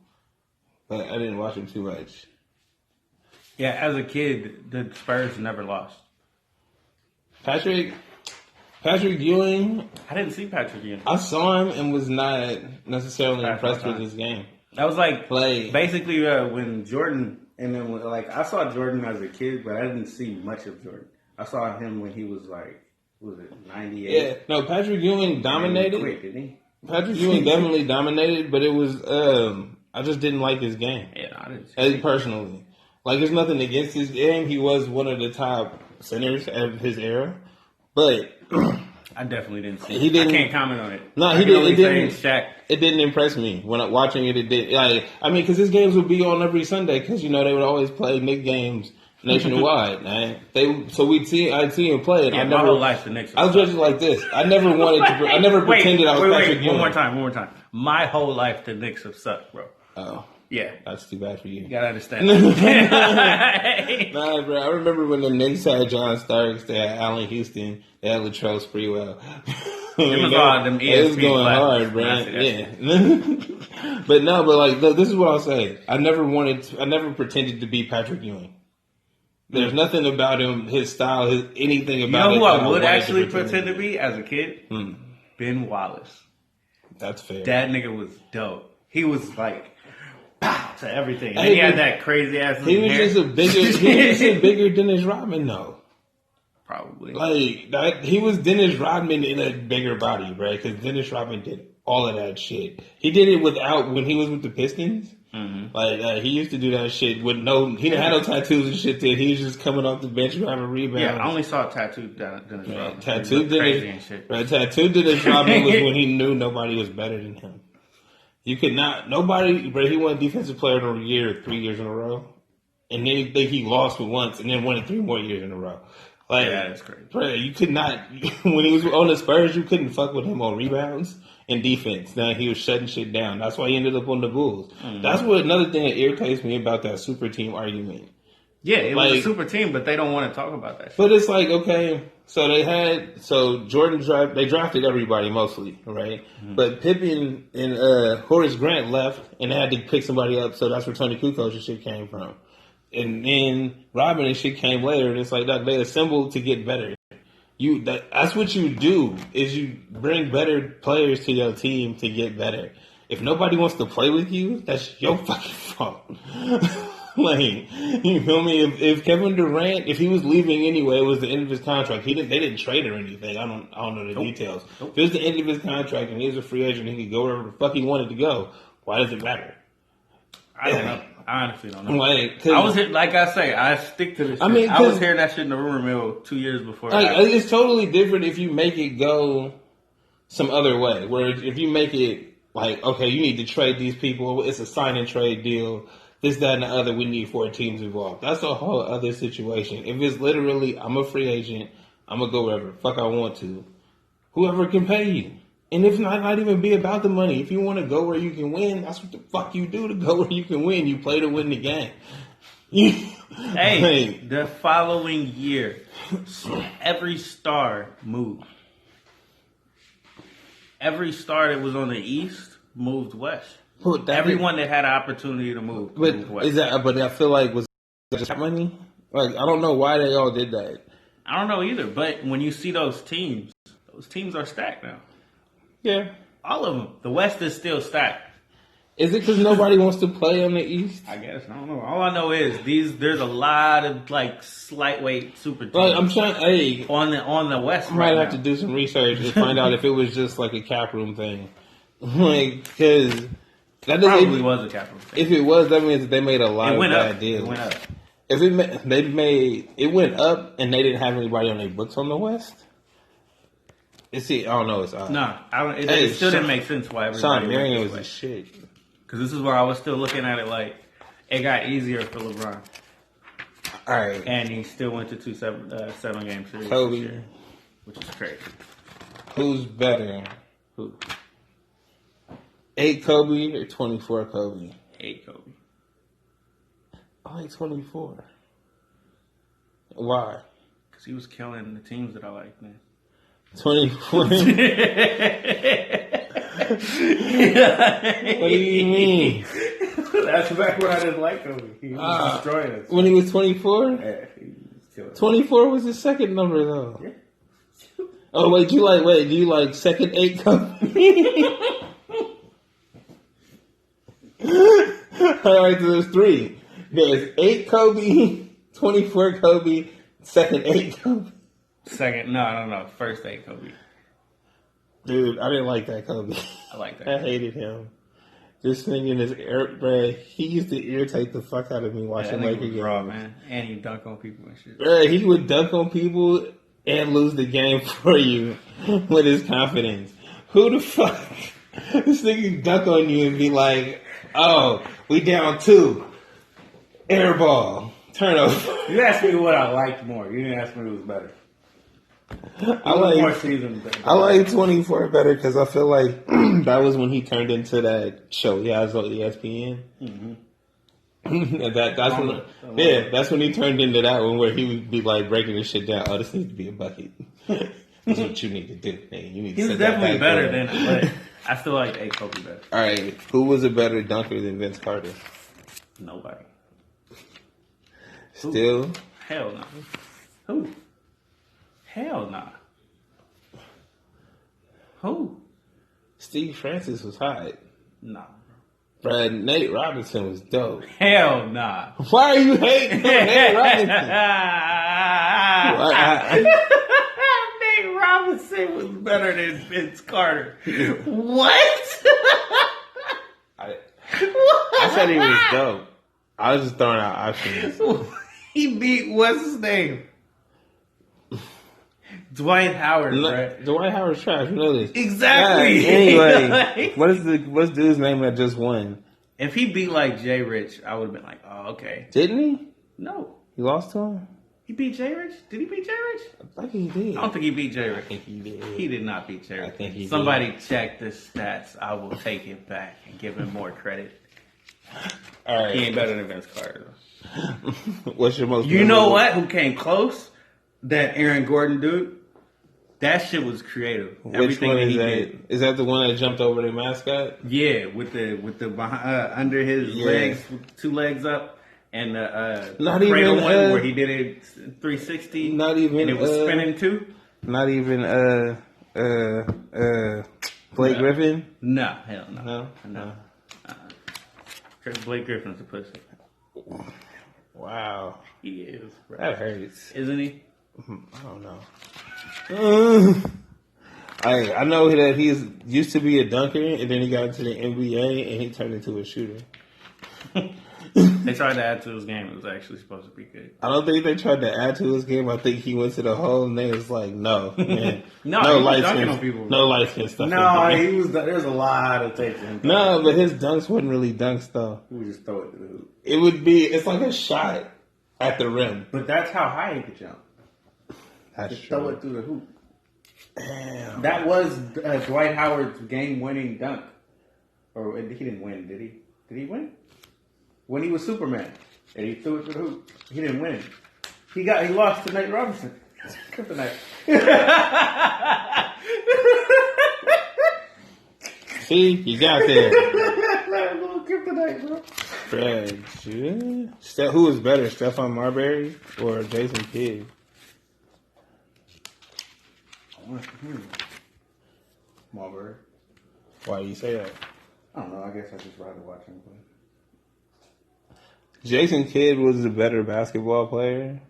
But I didn't watch him too much.
Yeah, as a kid, the Spurs never lost.
Patrick Ewing.
I didn't see Patrick Ewing.
I saw him and was not necessarily impressed with his game.
That was like basically when Jordan, and then I saw Jordan as a kid, but I didn't see much of Jordan. I saw him when he was like, what was it, 98? Yeah,
no, Patrick Ewing dominated.
Quick, didn't he?
Patrick Ewing definitely dominated, but it was I just didn't like his game.
Yeah, I didn't.
Personally, like there's nothing against his game. He was one of the top centers of his era, but
I definitely didn't see.
I
can't comment on it.
No, he didn't. It didn't impress me when watching it. It did. Because his games would be on every Sunday because they would always play Knicks games nationwide. Man. I'd see him play it.
Yeah, my whole life the Knicks.
I was just like this. I never wanted to. I never pretended I was Patrick Ewing.
One more time. My whole life the Knicks have sucked, bro.
Oh.
Yeah.
That's too bad for you.
You gotta understand that.
Nah, bro. I remember when the Knicks had John Starks, they had Allen Houston, they had Latrell Sprewell. It was going hard, bro. Yeah. But this is what I'll say. I never pretended to be Patrick Ewing. There's nothing about him, his style, anything about it.
You know who I would actually pretend to be as a kid? Ben Wallace.
That's fair.
That nigga was dope. He was like, pow, to everything. And he had that crazy ass
He was just bigger Dennis Rodman, though.
Probably.
He was Dennis Rodman in a bigger body, right? Because Dennis Rodman did all of that shit. He did it when he was with the Pistons. Mm-hmm. He used to do that shit with he didn't have no tattoos and shit. Then he was just coming off the bench grabbing rebounds.
Yeah, I only saw tattooed Dennis Rodman.
Tattooed Dennis Rodman was when he knew nobody was better than him. You could not, nobody, bro. He won Defensive Player of the Year 3 years in a row, and then he lost for once, and then won it 3 more years in a row.
Yeah, that's crazy.
Bro, you could not, when he was on the Spurs, you couldn't fuck with him on rebounds and defense. Now he was shutting shit down. That's why he ended up on the Bulls. Mm-hmm. That's what another thing that irritates me about that super team argument.
Yeah, it was a super team, but they don't want to talk about that shit.
But it's like, okay, Jordan they drafted everybody mostly, right? Mm-hmm. But Pippen and Horace Grant left, and they had to pick somebody up, so that's where Tony Kukoc and shit came from. And then Robin and shit came later, and it's like that they assembled to get better. That's what you do, is you bring better players to your team to get better. If nobody wants to play with you, that's your fucking fault. You feel me? If Kevin Durant, if he was leaving anyway, it was the end of his contract. They didn't trade or anything. I don't know the details. If it was the end of his contract and he was a free agent and he could go wherever the fuck he wanted to go, why does it matter?
I don't know. I honestly don't know. I stick to this shit. I was hearing that shit in the rumor mill 2 years before.
It's totally different if you make it go some other way. Where if you make it okay, you need to trade these people. It's a sign and trade deal. This, that, and the other. We need 4 teams involved. That's a whole other situation. If it's literally, I'm a free agent. I'm gonna go wherever the fuck I want to. Whoever can pay you. And if not even be about the money. If you want to go where you can win, that's what the fuck you do to go where you can win. You play to win the game.
Hey, the following year, every star moved. Every star that was on the East moved west. Everyone that had an opportunity to move moved west.
But I feel like was that just money? Like I don't know why they all did that.
I don't know either. But when you see those teams are stacked now.
Yeah,
all of them. The West is still stacked.
Is it because nobody wants to play on the East?
I guess I don't know. All I know is there's a lot of like slight weight super teams.
Like I'm trying. Hey,
on the West,
I might have to do some research and find out if it was just like a cap room thing. Like because that
probably was a cap room thing.
If it was, that means that they made a lot of bad deals.
It went up.
If it went up and they didn't have anybody on their books on the West. I don't know. It's odd.
No, I don't. It still didn't make sense why everybody.
Sean Marion was a shit.
Because this is where I was still looking at it like it got easier for LeBron.
All right,
and he still went to 2 7-game series.
Kobe,
this year, which is crazy.
Who's better?
Who?
8 Kobe or 24 Kobe?
8 Kobe.
I like 24. Why?
Because he was killing the teams that I like, man.
24. What do you mean?
That's back when I didn't like Kobe. He was destroying us.
When he was 24?
Yeah, he was killing us.
24 was his second number, though.
Yeah.
Oh, wait, do you like second 8 Kobe? All right, so there's 3. There's 8 Kobe, 24 Kobe, second 8 Kobe.
Second, no. First 8 Kobe.
Dude, I didn't like that Kobe.
I like that.
I hated him. This thing in his bruh, he used to irritate the fuck out of me watching Lakers games.
Raw, man. And he dunk on people and shit.
Bruh, he would dunk on people and lose the game for you with his confidence. Who the fuck? This nigga dunk on you and be like, oh, we down 2. Air ball. Turnover.
You asked me what I liked more. You didn't ask me who was better.
I like 24 better because I feel like that was when he turned into that show he has on ESPN. Mm-hmm. That's when he turned into that one where he would be like breaking this shit down. Oh, this needs to be a bucket. That's what you need to do. Man. You need
he was definitely better than, but I still like 8 Kobe better.
All right, who was a better dunker than Vince Carter?
Nobody.
Still?
Hell no. Who? Hell nah. Who?
Steve Francis was hot.
Nah.
Brad Nate Robinson was dope.
Hell nah.
Why are you hating Nate Robinson?
Nate Robinson was better than Vince Carter. What?
I said he was dope. I was just throwing out options.
He beat, what's his name? Dwight Howard, right?
Dwight Howard's trash. You know this.
Exactly.
Yeah, anyway, what's dude's name that just won?
If he beat like Jay Rich, I would have been like, oh, okay.
Didn't he?
No.
He lost to him?
He beat Jay Rich? Did he beat Jay Rich?
I think he did.
I don't think he beat Jay Rich.
I think he did.
He did not beat Jay Rich.
I think he
Somebody
did.
check the stats. I will take it back and give him more credit.
All right.
He ain't better than Vince Carter.
What's your most?
You know what? Who came close? That Aaron Gordon dude. That shit was creative.
Which one is that? Is that the one that jumped over the mascot?
Yeah, with the behind, under his legs, with 2 legs up, and the cradle one where he did it 360.
Not even.
And it was spinning too.
Not even. Blake Griffin.
No, hell no.
No.
Blake Griffin's a pussy.
Wow.
He is. Bro.
That hurts.
Isn't he?
I don't know. I know that he used to be a dunker, and then he got into the NBA, and he turned into a shooter.
They tried to add to his game. It was actually supposed to be good.
I don't think they tried to add to his game. I think he went to the hole, and they was like, "No, man,
no light skin on people.
No light skin stuff.
No, he was. There's a lot of takes him.
No, but his dunks wasn't really dunks though.
He would just throw it to the hoop.
It would be. It's like a shot at the rim.
But that's how high he could jump.
That's
just
true.
throw it through the hoop.
Damn.
That was Dwight Howard's game-winning dunk. Or he didn't win, did he? Did he win? When he was Superman and he threw it to the hoop, he didn't win. He lost to Nate Robinson. Kryptonite.
See, you got there.
Little kryptonite, bro.
Fred, yeah. Who was better, Stephon Marbury or Jason Kidd?
Marbury.
Why do you say that?
I don't know. I guess I just rather watch him play.
Jason Kidd was the better basketball player.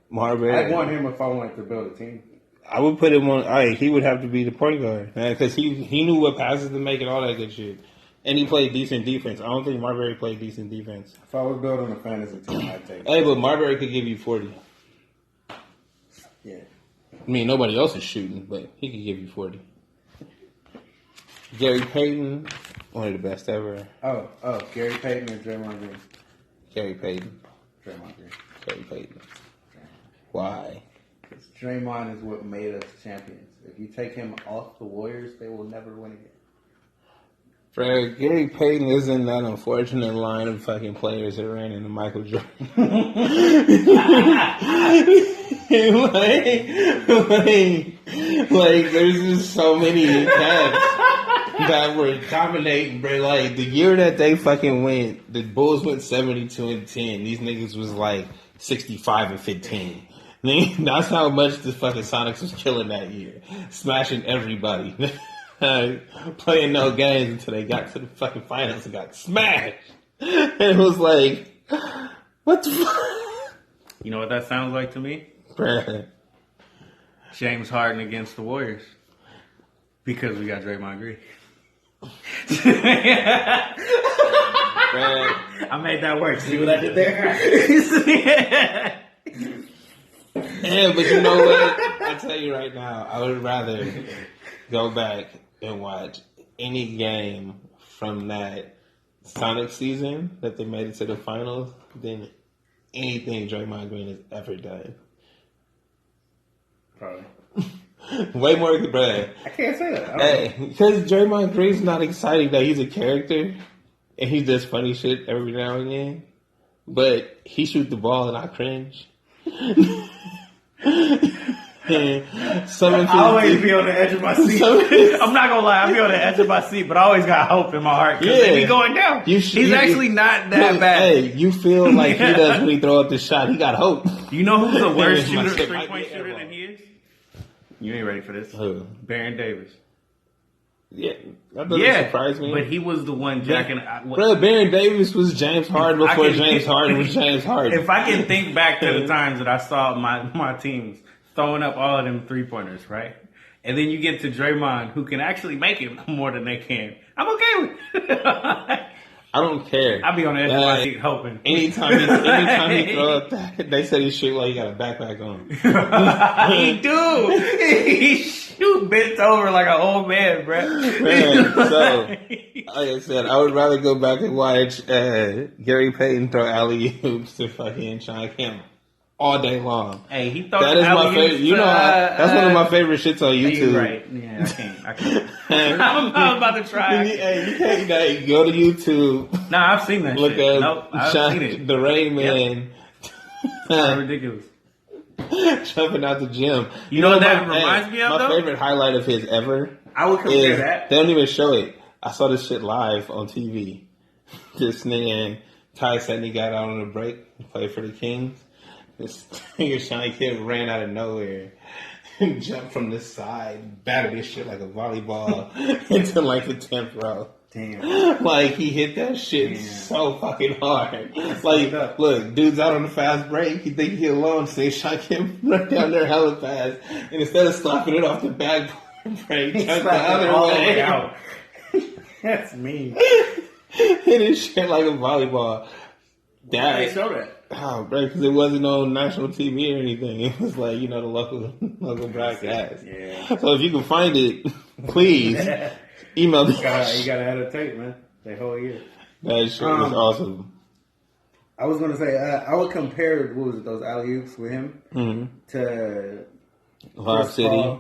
Marbury.
I'd want him if I wanted to build a team.
I would put him on. He would have to be the point guard because he knew what passes to make and all that good shit. And he played decent defense. I don't think Marbury played decent defense.
If I was building a fantasy team, I'd take.
Hey, but Marbury could give you 40.
Yeah.
I mean, nobody else is shooting, but he could give you 40. Gary Payton, one of the best ever.
Oh, Gary Payton and Draymond Green.
Gary Payton.
Draymond Green.
Gary Payton. Why?
Because Draymond is what made us champions. If you take him off the Warriors, they will never win again.
Fred, Gary Payton is in that unfortunate line of fucking players that ran into Michael Jordan. like, there's just so many cats that were dominating, bro. Like, the year that they fucking went, the Bulls went 72-10. These niggas was like 65-15. That's how much the fucking Sonics was killing that year. Smashing everybody. Playing no games until they got to the fucking finals and got smashed. And it was like, what the fuck?
You know what that sounds like to me?
Bruh.
James Harden against the Warriors. Because we got Draymond Green. I made that work. See what I did there?
Yeah, but you know what? I tell you right now, I would rather go back and watch any game from that Sonic season that they made it to the finals than anything Draymond Green has ever done.
Probably.
Way more, bruh.
I can't say that.
Hey, because Draymond Green's not exciting that he's a character and he does funny shit every now and then, but he shoots the ball and I cringe.
I always be on the edge of my seat. I'm not gonna lie, I be on the edge of my seat, but I always got hope in my heart because they be going down. He's actually not that bad.
Hey, you feel like he does when he throw up the shot. He got hope.
You know who's the worst shooter, three-point shooter than he is? You ain't ready for this.
Who?
Baron Davis.
Yeah, that doesn't surprise me.
But he was the one jacking.
Bro, Baron Davis was James Harden before James Harden was James Harden.
If I can think back to the times that I saw my teams throwing up all of them 3-pointers, right? And then you get to Draymond, who can actually make it more than they can. I'm okay with it.
I don't care.
I'll be on the edge of my seat hoping.
Anytime he throw up that, they said he shoot like he got a backpack on.
He do. He shoot bent over like an old man, bro.
Man, so, like I said, I would rather go back and watch Gary Payton throw alley-oops to fucking Sean Kemp all day long.
Hey, he thought
that is my favorite. You know, that's one of my favorite shits on YouTube.
You're right. Yeah, I can't. I'm about to try.
Hey, you can't go to YouTube.
Nah, I've seen that
look
shit.
Up
nope, I've seen it.
The Rain Man.
Yep. Ridiculous.
Jumping out the gym.
You know what that reminds me of,
my
though?
favorite highlight of his ever.
I would compare that.
They don't even show it. I saw this shit live on TV. This nigga, Ty Sedney got out on a break and played for the Kings. This nigga Shiny Kid ran out of nowhere and jumped from the side, batted this shit like a volleyball into like the 10th row.
Damn.
Like, he hit that shit so fucking hard. Like, look, dude's out on the fast break. He think he alone, so he shot him run down there hella fast. And instead of slapping it off the backboard break, he the other way out.
That's mean.
Hit his shit like a volleyball.
They show that.
Oh, bro, because it wasn't on national TV or anything. It was like, the local broadcast. Yeah. So if you can find it, please email me.
You gotta have a tape, man. That whole year.
That shit was awesome.
I was gonna say I would compare those alley oops with him to
Lob City.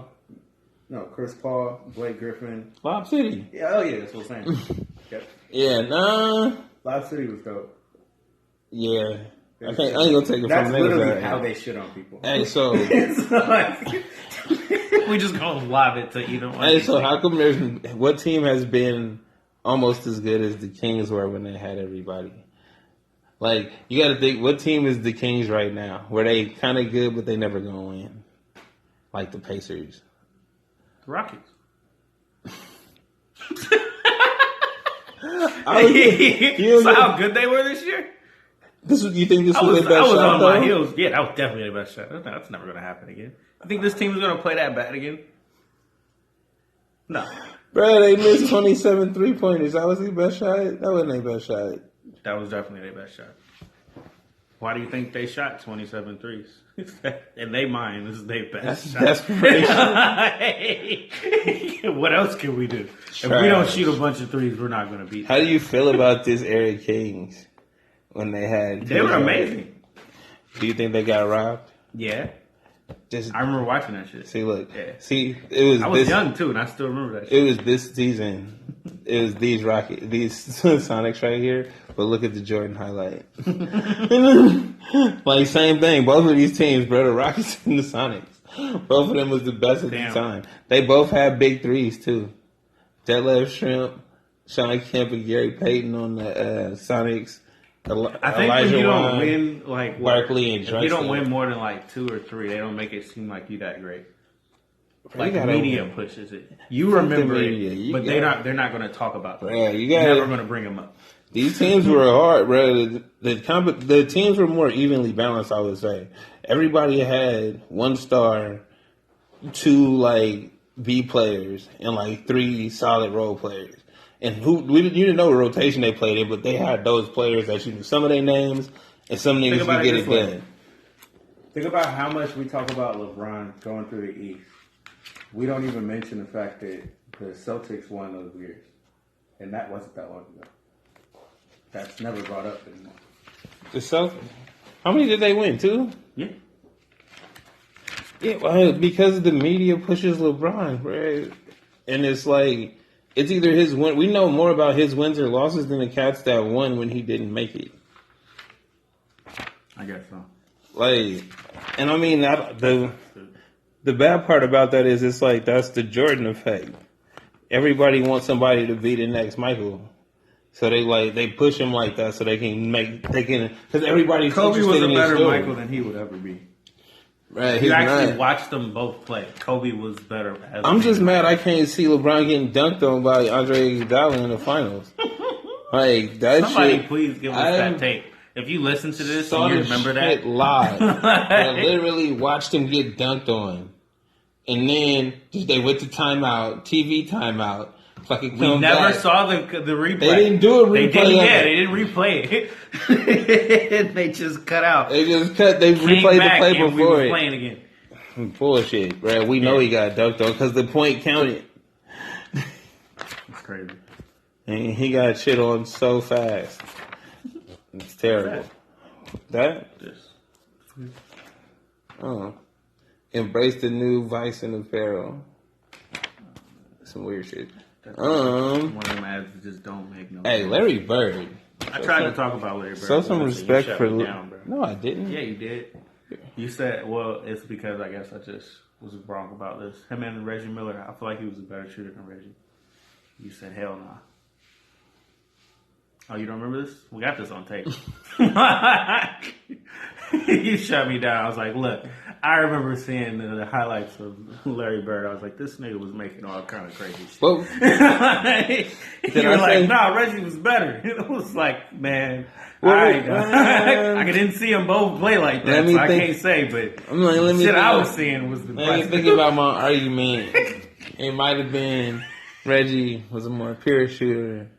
No, Chris Paul, Blake Griffin.
Lob City.
Yeah, oh yeah, that's what I'm saying. Yep.
Yeah, nah.
Lob City was dope.
Yeah. I ain't gonna take it
That's
from
literally
there.
how they shit on people.
Hey, so
It's like, we just gonna lob it to either one.
hey, so how come what team has been almost as good as the Kings were when they had everybody? Like, you got to think, what team is the Kings right now? Where they kind of good, but they never gonna win? Like the Pacers.
The Rockets. So how good they were this year?
You think this
I
was
was,
their best
I was
shot,
on
though?
my heels. Yeah, that was definitely their best shot. That's never going to happen again. I think this team is going to play that bad again. No.
Bro, they missed 27 3-pointers. That was their best shot? That wasn't their best shot.
That was definitely their best shot. Why do you think they shot 27 threes? In their mind, this is their best shot.
Desperation.
What else can we do?
Trash.
If we don't shoot a bunch of threes, we're not going to beat them.
How do you feel about this era Kings when they had...
They were amazing.
Do you think they got robbed?
Yeah.
Just
I remember watching that shit.
see, look.
Yeah.
See, it was.
I was
this,
young too, and I still remember that
It
shit.
was this season. It was these Sonics right here. But look at the Jordan highlight. Like same thing. Both of these teams, bro, the Rockets and the Sonics. Both of them was the best at the time. They both had big threes too. Detlef Shrimp, Sean Kemp, and Gary Payton on the Sonics.
I think
Elijah
when you don't
Wan,
win like
Barkley and
if you don't
Drexler.
win more than like 2 or 3, they don't make it seem like you that great. Like
You
the
gotta
media
win.
pushes it. You
Fuck the
remember
media.
it,
You
but
gotta-
they're not going to talk about that.
Bruh, you
They're
gotta-
never going to bring them up.
These teams were hard, bro. The teams were more evenly balanced, I would say. Everybody had 1 star, 2 like B players, and like 3 solid role players. And you didn't know what rotation they played in, but they had those players that you knew some of their names, and some niggas could get it done.
Think about how much we talk about LeBron going through the East. We don't even mention the fact that the Celtics won those years, and that wasn't that long ago. That's never brought up anymore.
The Celtics, how many did they win? 2?
Yeah.
Yeah, well, because the media pushes LeBron, right? And it's like, it's either his win. We know more about his wins or losses than the cats that won when he didn't make it.
I guess so.
Like, and I mean, the bad part about that is it's like, that's the Jordan effect. Everybody wants somebody to be the next Michael. So they push him like that so because everybody's
Kobe was
interested
a
in his
better
story.
Michael than he would ever be.
Right,
You
he's
actually
not.
watched them both play. Kobe was better.
I'm just mad I can't see LeBron getting dunked on by Andre Iguodala in the finals. Like that
Somebody
shit.
please give us that tape. If you listen to this
Saw
and you
the
remember
shit
that,
live. I literally watched him get dunked on, and then they went to timeout, TV timeout. Fucking
we
come
never
back.
saw the replay.
They didn't do a
They
replay.
didn't,
of
yeah,
it.
they didn't replay it. They just cut out.
They just cut. They
Came
replayed the
back
play
and we
before
was
it.
playing again.
Bullshit, right? We know he got dunked on because the point counted,
It's crazy.
and he got shit on so fast. It's terrible. That
Just
embrace the new vice and apparel. Some weird shit.
one of them ads that just don't make no
Hey,
sense.
Larry Bird.
I tried to talk about Larry Bird.
Show some
once, and
respect
you shut
for.
me down, bro.
No, I didn't.
Yeah, you did. You said, well, it's because I guess I just was wrong about this. Him and Reggie Miller, I feel like he was a better shooter than Reggie. You said, hell nah. Oh, you don't remember this? We got this on tape. You shut me down. I was like, look, I remember seeing the highlights of Larry Bird. I was like, this nigga was making all kind of crazy shit.
Well,
You were like, nah, Reggie was better. It was like, man, all right. I didn't see them both play like that, so I can't say, but
let me
shit I
think
was seeing was the
Let me think about my argument. It might have been Reggie was a more pure shooter,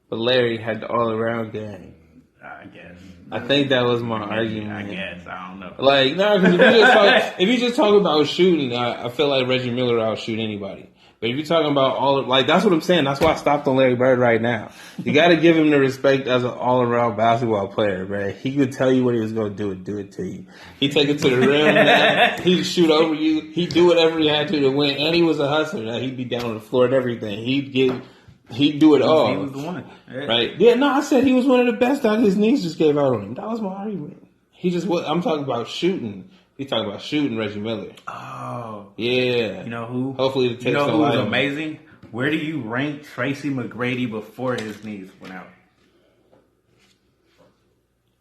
but Larry had the all-around game.
I guess.
I think that was my argument.
I guess. I don't know.
Like, no, because if you just talk about shooting, I feel like Reggie Miller outshoot anybody. But But if you're talking about that's what I'm saying. That's why I stopped on Larry Bird right now. You got to give him the respect as an all-around basketball player, man. He would tell you what he was going to do and do it to you. He'd take it to the rim, man. He'd shoot over you. He'd do whatever he had to win. And he was a hustler. Now, he'd be down on the floor and everything. He'd do it all.
He was the one. Yeah.
Right? Yeah, no, I said he was one of the best. Dog. His knees just gave out on him. That was my argument. I'm talking about shooting. He's talking about shooting Reggie Miller.
Oh.
Yeah.
You know who?
Hopefully the
You know who was amazing? Where do you rank Tracy McGrady before his knees went out?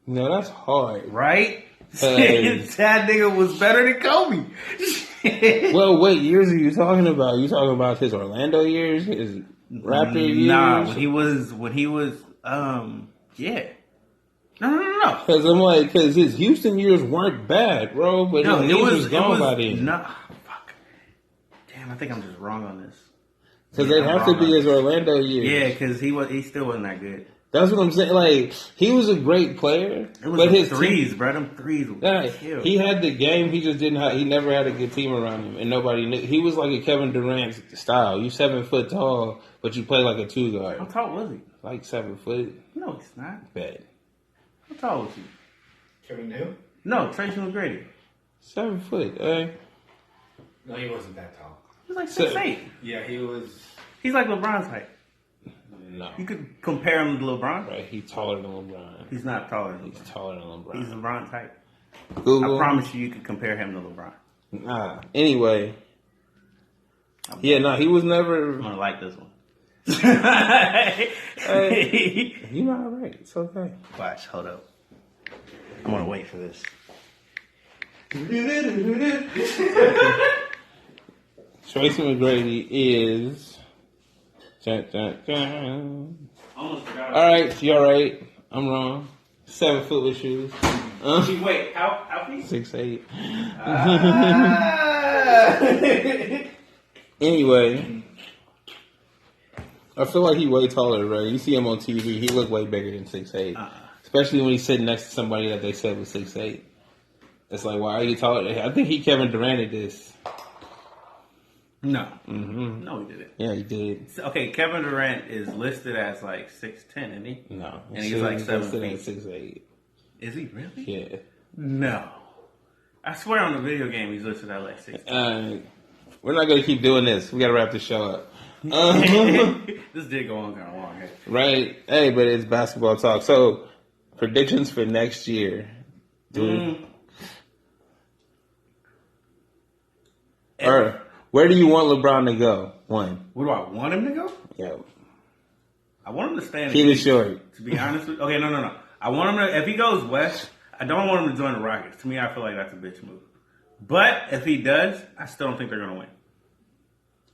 No, that's hard.
Right? That nigga was better than Kobe.
Well, what years are you talking about? You talking about his Orlando years? His Raptor years?
Nah, when he was, yeah. No.
Because his Houston years weren't bad, bro. But
No,
his knees was gone by then.
No, fuck. Damn, I think I'm just wrong on this.
Because they'd have to be his Orlando years.
Yeah, because he still wasn't that good.
That's what I'm saying. Like, he was a great player.
It was
but his
threes, bro. Them threes were killed.
He had the game. He just didn't have. He never had a good team around him, and nobody knew. He was like a Kevin Durant style. You 7 foot tall, but you play like a 2 guard.
How tall was he?
Like 7 foot.
No, he's not.
Bad.
How tall was he?
Kevin who?
No, Tracy McGrady.
7 foot.
No, he wasn't that tall.
He's like 6'8".
Yeah, he was.
He's like LeBron's height.
No.
You could compare him to LeBron.
Right, he's taller than LeBron.
He's not taller than
He's
LeBron.
taller than LeBron.
He's LeBron's height.
Google.
I promise you could compare him to LeBron.
Nah. Anyway. Yeah, no, he was never.
I'm gonna like this one.
You're all right. It's okay.
Watch, hold up. I'm gonna wait for this.
Tracy McGrady is. Dun, dun, dun.
Almost forgot.
All right, you all right? I'm wrong. 7 foot with shoes.
Wait, how feet?
6'8".
Ah.
Anyway, I feel like he way taller, right? You see him on TV, he look way bigger than 6'8". Especially when he's sitting next to somebody that they said was 6'8". It's like, why are you taller? I think he Kevin Duranted this.
No.
Mm-hmm.
No, he didn't.
Yeah, he did.
Okay, Kevin Durant is listed as like 6'10", isn't he?
No.
And he's like 7
feet.
feet.
6'8".
Is he really?
Yeah.
No. I swear on the video game he's listed at like 6'10".
We're not going to keep doing this. We got to wrap this show up.
This did go on kind of long. Hey?
Right. Hey, but it's basketball talk. So, predictions for next year. Or, where do you want LeBron to go? One.
Where do I want him to go?
Yeah.
I want him to stay in the
Keep it
East,
short.
to be honest with you. Okay, no. I want him to, if he goes west, I don't want him to join the Rockets. To me, I feel like that's a bitch move. But if he does, I still don't think they're going to win.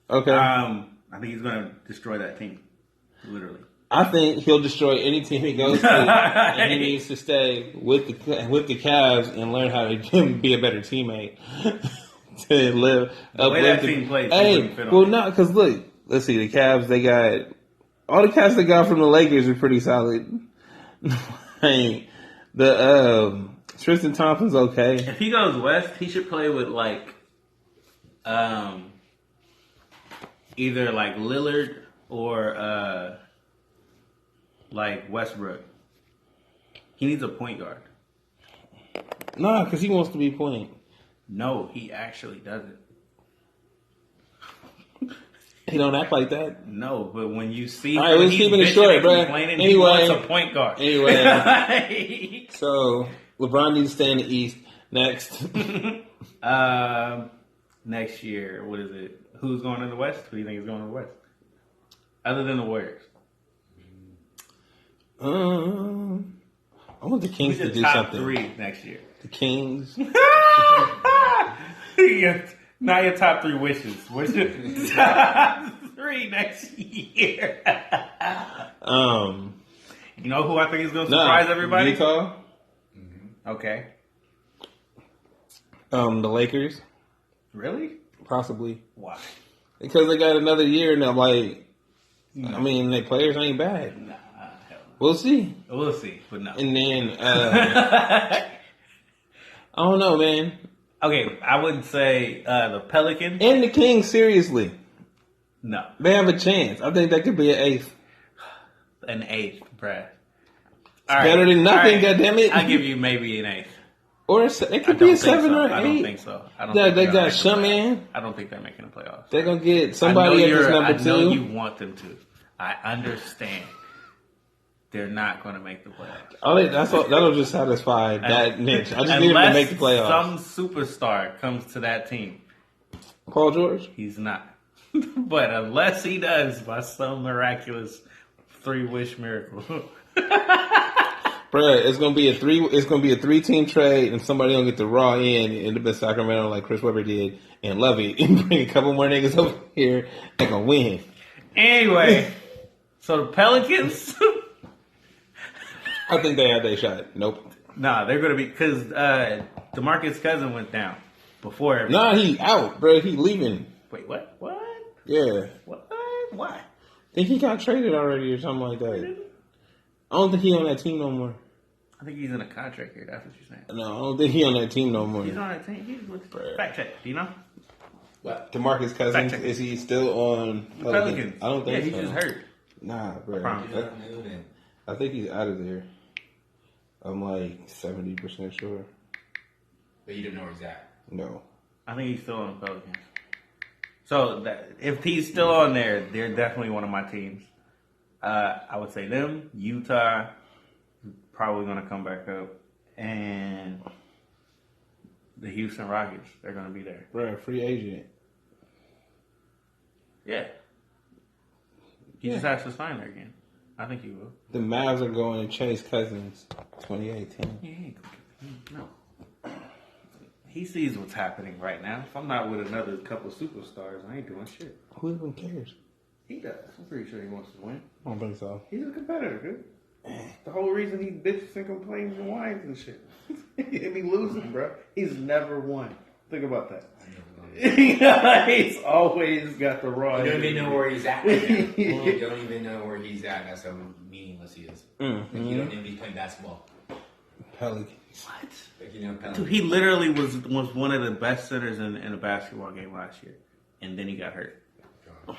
Okay.
I think he's going to destroy that team. Literally.
I think he'll destroy any team he goes to, and he needs to stay with the Cavs and learn how to be a better teammate to live.
The way that team plays,
not because look, let's see, the Cavs they got all the cats they got from the Lakers are pretty solid. The Tristan Thompson's okay.
If he goes west, he should play with like, either like Lillard or like Westbrook. He needs a point guard.
Nah, because he wants to be point.
No, he actually doesn't.
He don't act like that.
No, but when you see,
all right, let's keep it short, bro.
Anyway,
he
wants a point guard.
Anyway, so LeBron needs to stay in the East. Next,
next year, what is it? Who's going in the West? Who do you think is going in the West? Other than the Warriors.
I want the Kings to do
top
something.
3 next year.
The Kings.
Not your top 3 wishes. What's your top 3 next year? You know who I think is going to surprise everybody?
Utah.
Okay.
The Lakers.
Really?
Possibly.
Why?
Because they got another year and I'm like, I mean, their players ain't bad.
Nah, hell no.
We'll see.
We'll see, but no.
And then, I don't know, man.
Okay, I would say the Pelicans.
And the Kings, seriously.
No,
They have a chance. I think that could be an eighth.
an eighth, bruh.
Better than nothing, goddammit.
I'll give you maybe an eighth.
Or it
I
could be
don't
a
think
7
so.
or an 8.
I don't think so. I don't
That
think
they
they're
got
gonna make the
Shaman.
playoffs. I don't think they're making the playoffs.
They're gonna get somebody at this number 2.
I know you want them to. I understand. They're not going to make the playoffs.
That'll just satisfy that niche. I just need them to make the playoffs.
Some superstar comes to that team.
Paul George?
He's not. But unless he does by some miraculous 3-wish miracle.
Bruh, it's gonna be a 3-team trade, and somebody gonna get the raw end up in Sacramento like Chris Webber did, and Lovey, and bring a couple more niggas over here. They're gonna win.
Anyway, so the Pelicans.
I think they had their shot. Nope.
Nah, they're gonna be because DeMarcus Cousins went down before everything.
Nah, he out, bruh. He leaving.
Wait, what? What?
Yeah.
What? Why?
I think he got traded already or something like that. I don't think he on that team no more.
I think he's in a contract here. That's what you're saying.
No, I don't think he on that team no more.
He's on that team. He's with fact check. Do you know?
What?
DeMarcus Cousins, is he still on
Pelicans?
I don't think
he
so.
just hurt.
Nah, bro.
You don't know then.
I think he's out of there. I'm like 70% sure.
But you don't know where he's at.
No.
I think he's still on the Pelicans. So if he's still on there, they're definitely one of my teams. I would say them, Utah, probably going to come back up, and the Houston Rockets. They're going to be there.
Bro, free agent.
Yeah. He just has to sign there again. I think he will.
The Mavs are going to chase Cousins 2018.
Yeah, he ain't gonna get- no. He sees what's happening right now. If I'm not with another couple superstars, I ain't doing shit.
Who even cares?
He does. I'm pretty sure he wants to win.
I don't think so.
He's a competitor, dude. The whole reason he bitches and complains and whines and shit. He be losing, bro. He's never won. Think about that. He's always got the raw.
You don't even know where he's at right now. You don't even know where he's at. That's how meaningless he is.
Mm-hmm.
Like, you don't even be playing basketball.
Pelicans.
What?
Like, you know,
Dude, he literally was one of the best centers in a basketball game last year, and then he got hurt. Damn.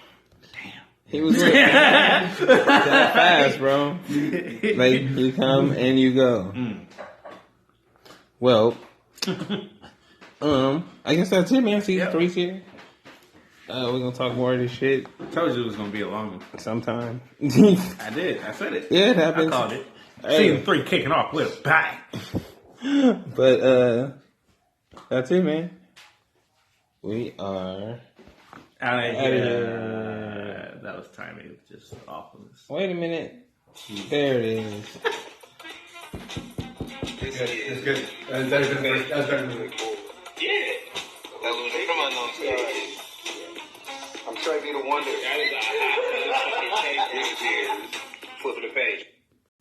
He was that fast, bro. Like, you come and you go. Well, I guess that's it, man. Season 3's here. We're gonna talk more of this shit
Told you it was gonna be a long one.
sometime.
I did. I said it.
Yeah, it happens.
I called it.
Hey.
Season 3 kicking off with a bang.
But that's it, man. We are
Outta
outta
here.
here.
That was timing. It was just awfulness.
Wait a minute. There it is.
That's good. That's better than the first. That's better than the
Yeah. That was from unknown stars. I'm starting to wonder. That is a hot. Flipping the page.